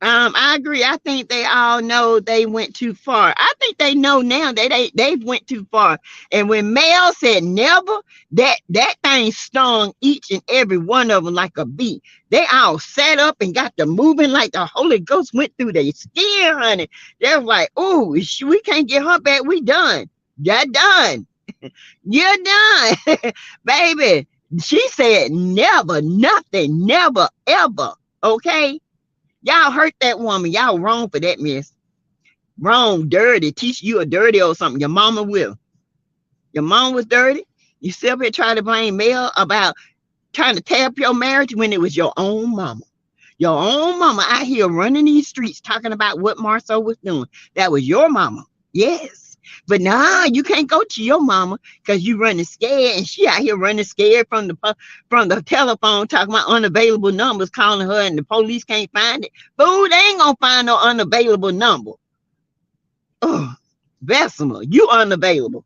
I agree. I think they all know they went too far. I think they know now that they went too far. And when Mel said never, that thing stung each and every one of them like a bee. They all sat up and got to moving like the Holy Ghost went through their skin, honey. They were like, "Oh, we can't get her back. We done. You're done. You're done, baby." She said never, nothing, never, ever. Okay. Y'all hurt that woman. Y'all wrong for that mess. Wrong, dirty. Teach you a dirty or something. Your mama will. Your mom was dirty. You still here trying to blame Mel about trying to tear up your marriage when it was your own mama. Your own mama out here running these streets talking about what Marceau was doing. That was your mama. Yes. But nah, you can't go to your mama because you running scared, and she out here running scared from the telephone talking about unavailable numbers, calling her, and the police can't find it. Fool, they ain't gonna find no unavailable number. Oh, Bessemer, you unavailable.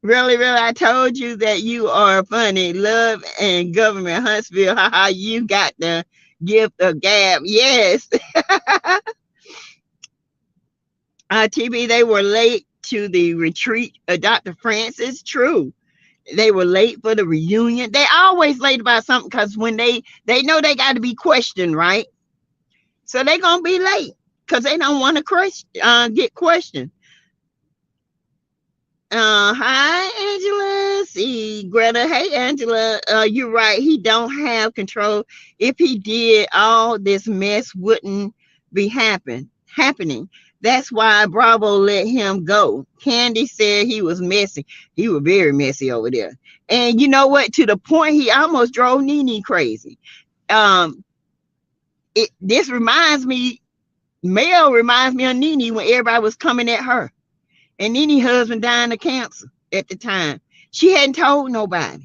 Really, I told you that you are funny. Love and government Huntsville. Haha, you got the gift of gab. Yes. TB, they were late to the retreat of Dr. Francis. True. They were late for the reunion. They always late about something because when they know they got to be questioned, right? So they gonna be late because they don't want to get questioned. Hi Angela. See Greta. Hey Angela. You're right. He don't have control. If he did, all this mess wouldn't be happening. That's why Bravo let him go. Candy said he was messy. He was very messy over there. And you know what? To the point he almost drove Nene crazy. Um, this reminds me, Mel reminds me of Nene when everybody was coming at her. And Nene's husband dying of cancer at the time. She hadn't told nobody.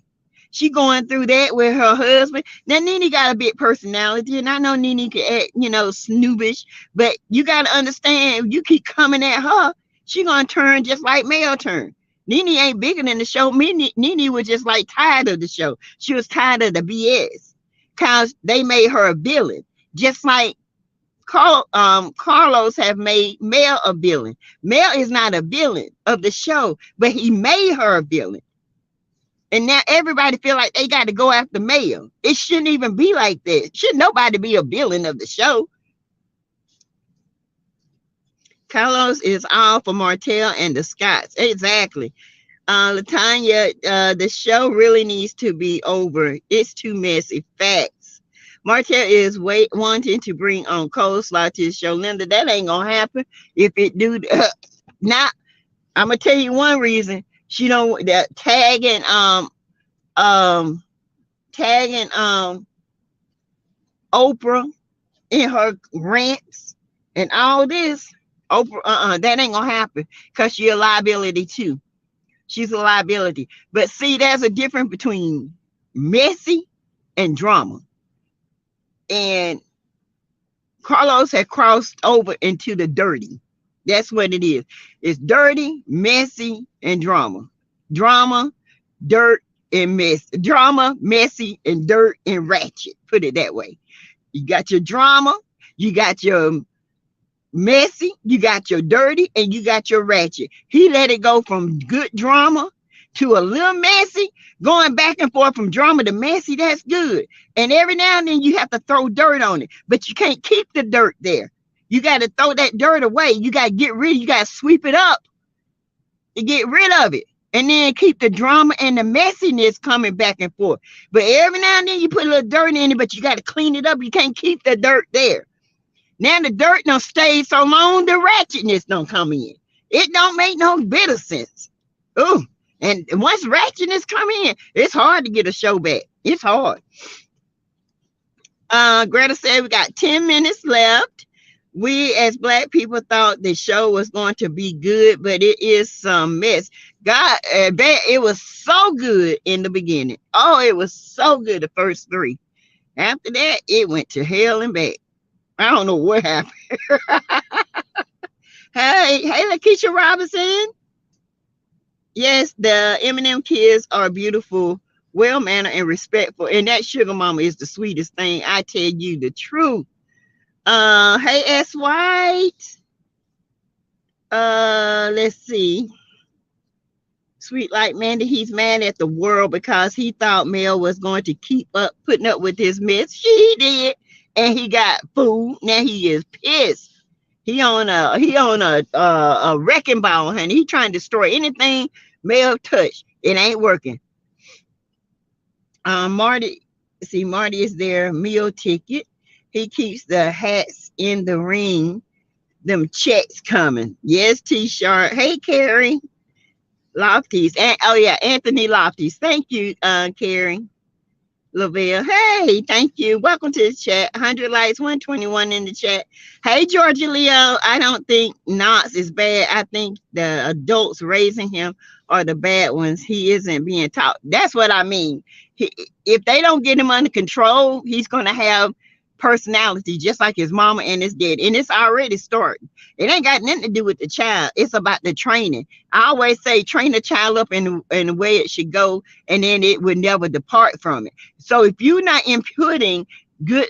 She going through that with her husband. Now Nene got a big personality, and I know Nene can act, snoobish, but you got to understand, if you keep coming at her, she gonna turn just like Mel turned. Nene ain't bigger than the show. Nene was just like tired of the show. She was tired of the BS, cause they made her a villain, just like Carlos have made Mel a villain. Mel is not a villain of the show, but he made her a villain. And now everybody feel like they got to go after Mel. It shouldn't even be like that. Should nobody be a villain of the show? Carlos is all for Martel and the Scots. Exactly. Latanya, the show really needs to be over. It's too messy. Facts. Martel is wanting to bring on coleslaw to the show. Linda, that ain't gonna happen. If it do, now I'm gonna tell you one reason. She don't that tagging Oprah in her rants and all this. Oprah, that ain't gonna happen because she's a liability too. She's a liability. But see, there's a difference between messy and drama. And Carlos had crossed over into the dirty. That's what it is. It's dirty, messy, and drama. Drama, dirt, and mess. Drama, messy, and dirt, and ratchet. Put it that way. You got your drama, you got your messy, you got your dirty, and you got your ratchet. He let it go from good drama to a little messy, going back and forth from drama to messy. That's good. And every now and then you have to throw dirt on it, but you can't keep the dirt there. You got to throw that dirt away. You got to get rid. You got to sweep it up to get rid of it, and then keep the drama and the messiness coming back and forth. But every now and then you put a little dirt in it, but you got to clean it up. You can't keep the dirt there. Now the dirt don't stay so long, the ratchetness don't come in. It don't make no bit of sense. Ooh. And once ratchetness come in, it's hard to get a show back. It's hard. Greta said we got 10 minutes left. We as Black people thought the show was going to be good, but it is some mess. God, it was so good in the beginning. Oh, it was so good the first 3. After that, it went to hell and back. I don't know what happened. Hey, Lakeisha Robinson. Yes, the Eminem kids are beautiful, well-mannered, and respectful. And that sugar mama is the sweetest thing. I tell you the truth. Hey, S. White. Let's see. Sweet like Mandy, he's mad at the world because he thought Mel was going to keep up putting up with his mess. She did, and he got food. Now he is pissed. He on a wrecking ball, honey. He trying to destroy anything Mel touch. It ain't working. Marty is their meal ticket. He keeps the hats in the ring. Them checks coming. Yes, T-shirt. Hey, Carrie Lofties. And Anthony Lofties. Thank you, Carrie. Lavelle. Hey, thank you. Welcome to the chat. 100 likes, 121 in the chat. Hey, Georgia Leo. I don't think Knox is bad. I think the adults raising him are the bad ones. He isn't being taught. That's what I mean. If they don't get him under control, he's going to have personality just like his mama and his dad. And it's already starting. It ain't got nothing to do with the child. It's about the training. I always say train the child up in the way it should go, and then it would never depart from it. So if you're not inputting good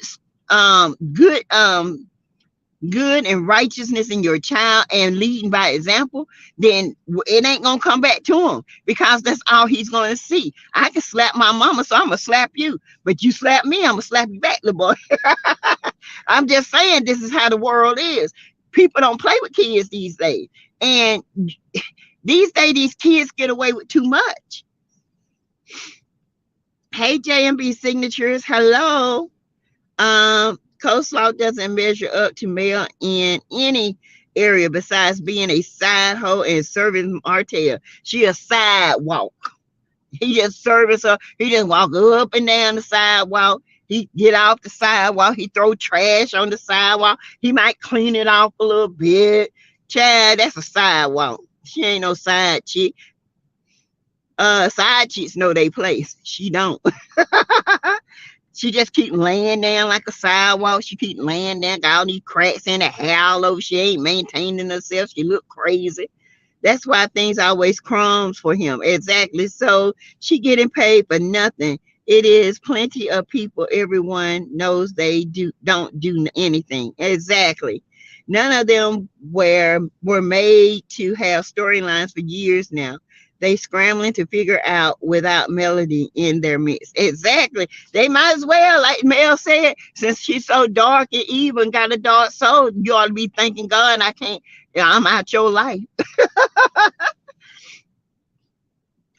good and righteousness in your child and leading by example, then it ain't gonna come back to him because that's all he's gonna see. I can slap my mama, so I'm gonna slap you. But you slap me, I'm gonna slap you back, little boy. I'm just saying this is how the world is. People don't play with kids these days. And these days, these kids get away with too much. Hey, JMB signatures. Hello. Coleslaw doesn't measure up to male in any area besides being a side hoe and serving Martel. She a sidewalk. He just service her. He just walk up and down the sidewalk. He get off the sidewalk. He throw trash on the sidewalk. He might clean it off a little bit. Child, that's a sidewalk. She ain't no side chick. Side chicks know they place. She don't. She just keep laying down like a sidewalk. She keep laying down, got all these cracks in the hair all over. She ain't maintaining herself. She look crazy. That's why things always crumbs for him. Exactly. So she getting paid for nothing. It is plenty of people. Everyone knows they don't do anything. Exactly. None of them were made to have storylines for years now. They scrambling to figure out without melody in their midst. Exactly. They might as well, like Mel said, since she's so dark and evil and got a dark soul, you ought to be thanking God. I can't. I'm out your life.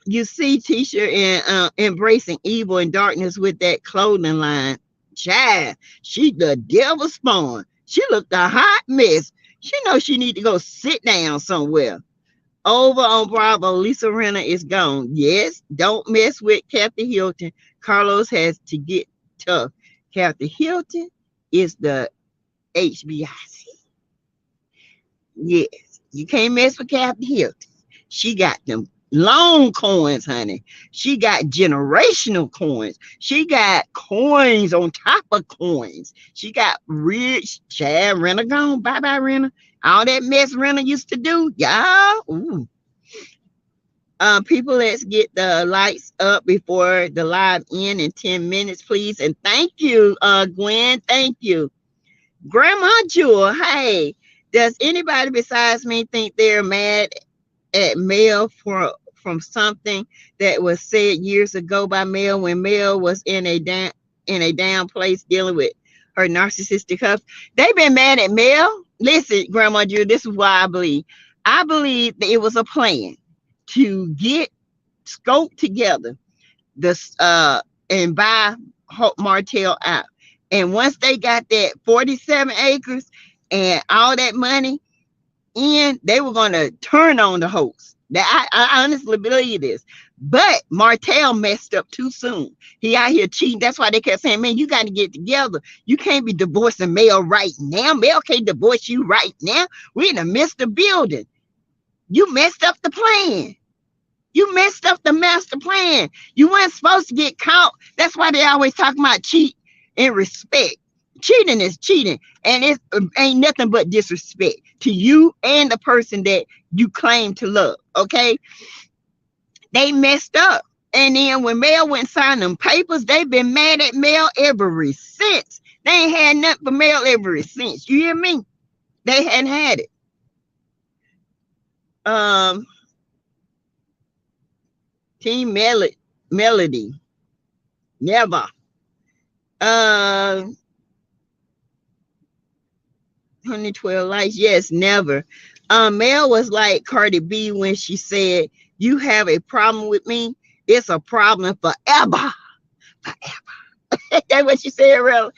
You see Tisha in embracing evil and darkness with that clothing line. Child, she the devil spawn. She looked a hot mess. She knows she need to go sit down somewhere. Over on Bravo, Lisa Rinna is gone. Yes, don't mess with Kathy Hilton. Carlos has to get tough. Kathy Hilton is the HBIC. Yes, you can't mess with Kathy Hilton. She got them long coins, honey. She got generational coins. She got coins on top of coins. She got rich. Chad Renner gone. Bye-bye, Renner. All that mess Renner used to do, y'all. Ooh. People, let's get the lights up before the live end in 10 minutes, please. And thank you, Gwen. Thank you. Grandma Jewel, hey, does anybody besides me think they're mad at Mel from something that was said years ago by Mel when Mel was in a down place dealing with her narcissistic husband? They've been mad at Mel. Listen, Grandma Jewel, this is why I believe. I believe that it was a plan to get scope together this and buy Martel out. And once they got that 47 acres and all that money in, they were going to turn on the host. That I honestly believe this. But Martel messed up too soon. He out here cheating. That's why they kept saying, man, you got to get together. You can't be divorcing Mel right now. Mel can't divorce you right now. We're in the midst of building. You messed up the plan. You messed up the master plan. You weren't supposed to get caught. That's why they always talk about cheat and respect. Cheating is cheating, and it ain't nothing but disrespect to you and the person that you claim to love. Okay, they messed up, and then when Mel went and signed them papers, they've been mad at Mel ever since. They ain't had nothing for Mel ever since. You hear me? They hadn't had it. Team Melody, never. 112 likes, yes, never. Mel was like Cardi B when she said, "You have a problem with me, it's a problem forever, forever." That's what she said, real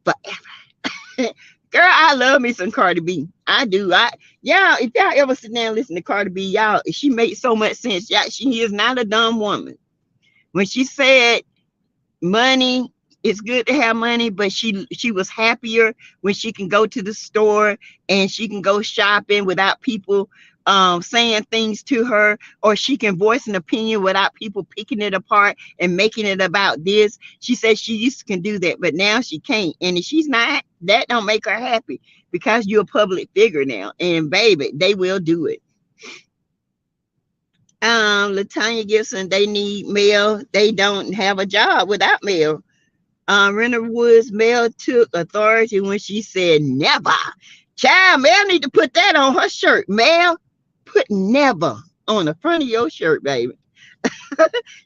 forever. Girl, I love me some Cardi B. I do. Y'all, if y'all ever sit down and listen to Cardi B, y'all, she makes so much sense. Yeah, she is not a dumb woman. When she said money, it's good to have money, but she was happier when she can go to the store and she can go shopping without people saying things to her, or she can voice an opinion without people picking it apart and making it about this. She said she used to can do that, but now she can't. And if she's not, that don't make her happy because you're a public figure now. And baby, they will do it. Latanya Gibson, they need Mel. They don't have a job without Mel. Renner Woods, Mel took authority when she said never. Child, Mel need to put that on her shirt. Mel, put never on the front of your shirt, baby.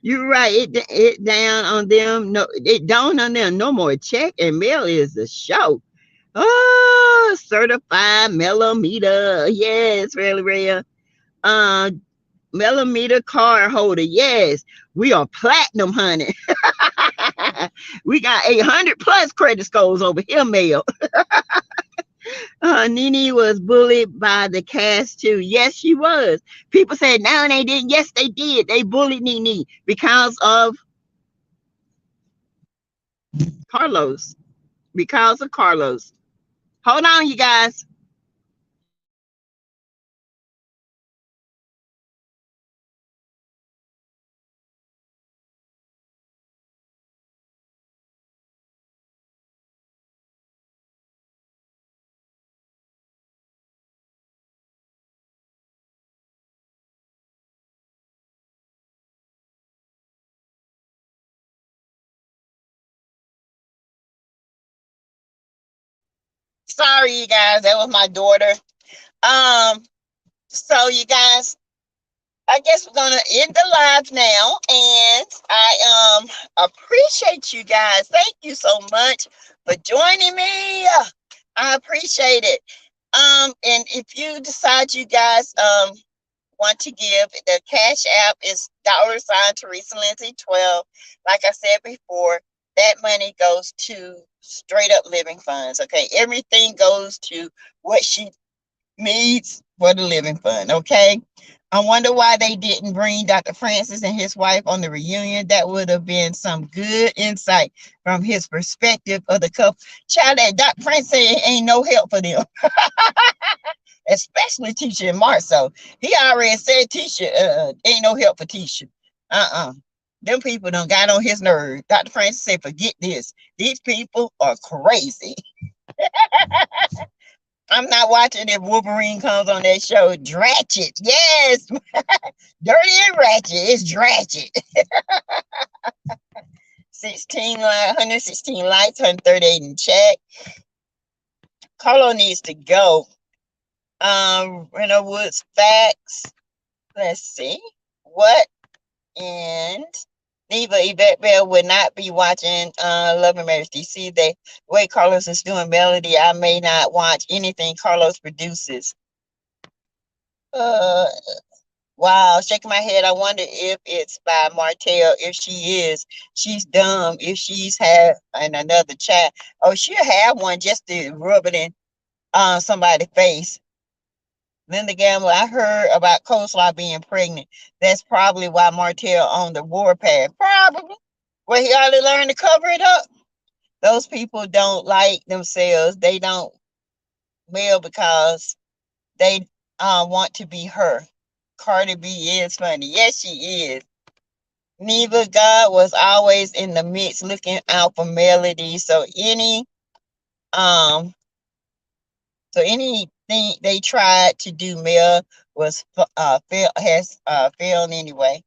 You write it down on them. No, it don't on them. No more check and Mel is the show. Oh, certified millimeter. Yes, really real. Uh, millimeter card holder. Yes, we are platinum, honey. We got 800 plus credit scores over here, Mel. Nene was bullied by the cast too. Yes, she was. People said no, they didn't. Yes, they did. They bullied Nene because of Carlos. Because of Carlos. Hold on, you guys. Sorry, you guys. That was my daughter. Um, so you guys, I guess we're gonna end the live now, and I appreciate you guys. Thank you so much for joining me. I appreciate it. And if you decide you guys want to give, the cash app is $ Teresa Lindsay 12. Like I said before, that money goes to straight up living funds. Okay, everything goes to what she needs for the living fund. Okay. I wonder why they didn't bring Dr. Francis and his wife on the reunion. That would have been some good insight from his perspective of the couple. Child, that Dr. Francis ain't no help for them, especially Tisha and Mark. So he already said Tisha ain't no help for Tisha. Them people done got on his nerve. Dr. Francis said, forget this. These people are crazy. I'm not watching if Wolverine comes on that show. Dratchet. Yes. Dirty and ratchet. It's Dratchet. 116 likes, 138 in chat. Carlo needs to go. Rena Woods facts. Let's see. What? And Neva Yvette Bell would not be watching Love and Marriage DC. The way Carlos is doing melody, I may not watch anything Carlos produces. Wow, shaking my head. I wonder if it's by Martel. If she is, she's dumb. If she's had in another chat, oh, she'll have one just to rub it in somebody's face. Linda Gamble, I heard about Coleslaw being pregnant. That's probably why Martel on the warpath. Probably. Well, he ought to learn to cover it up. Those people don't like themselves. They don't mail because they want to be her. Cardi B is funny. Yes, she is. Neva God was always in the mix looking out for melody. Um anything they tried to do, Mel was failed anyway.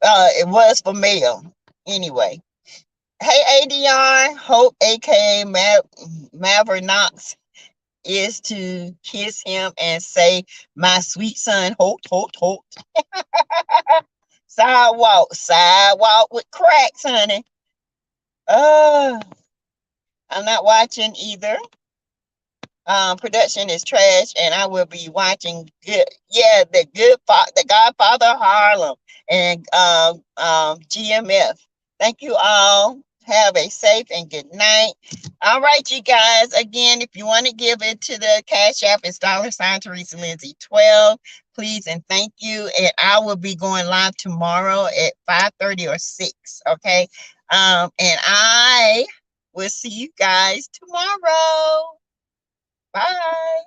It was for Mel anyway. Hey ADR, Hope aka Maverick Knox is to kiss him and say, my sweet son, Hope, Hope, Hope. Sidewalk with cracks, honey. I'm not watching either. Production is trash, and I will be watching the Godfather Harlem and GMF. Thank you all. Have a safe and good night. All right, you guys. Again, if you want to give it to the Cash App, it's $ Teresa Lindsay 12. Please and thank you. And I will be going live tomorrow at 5:30 or 6. Okay. And I will see you guys tomorrow. Bye.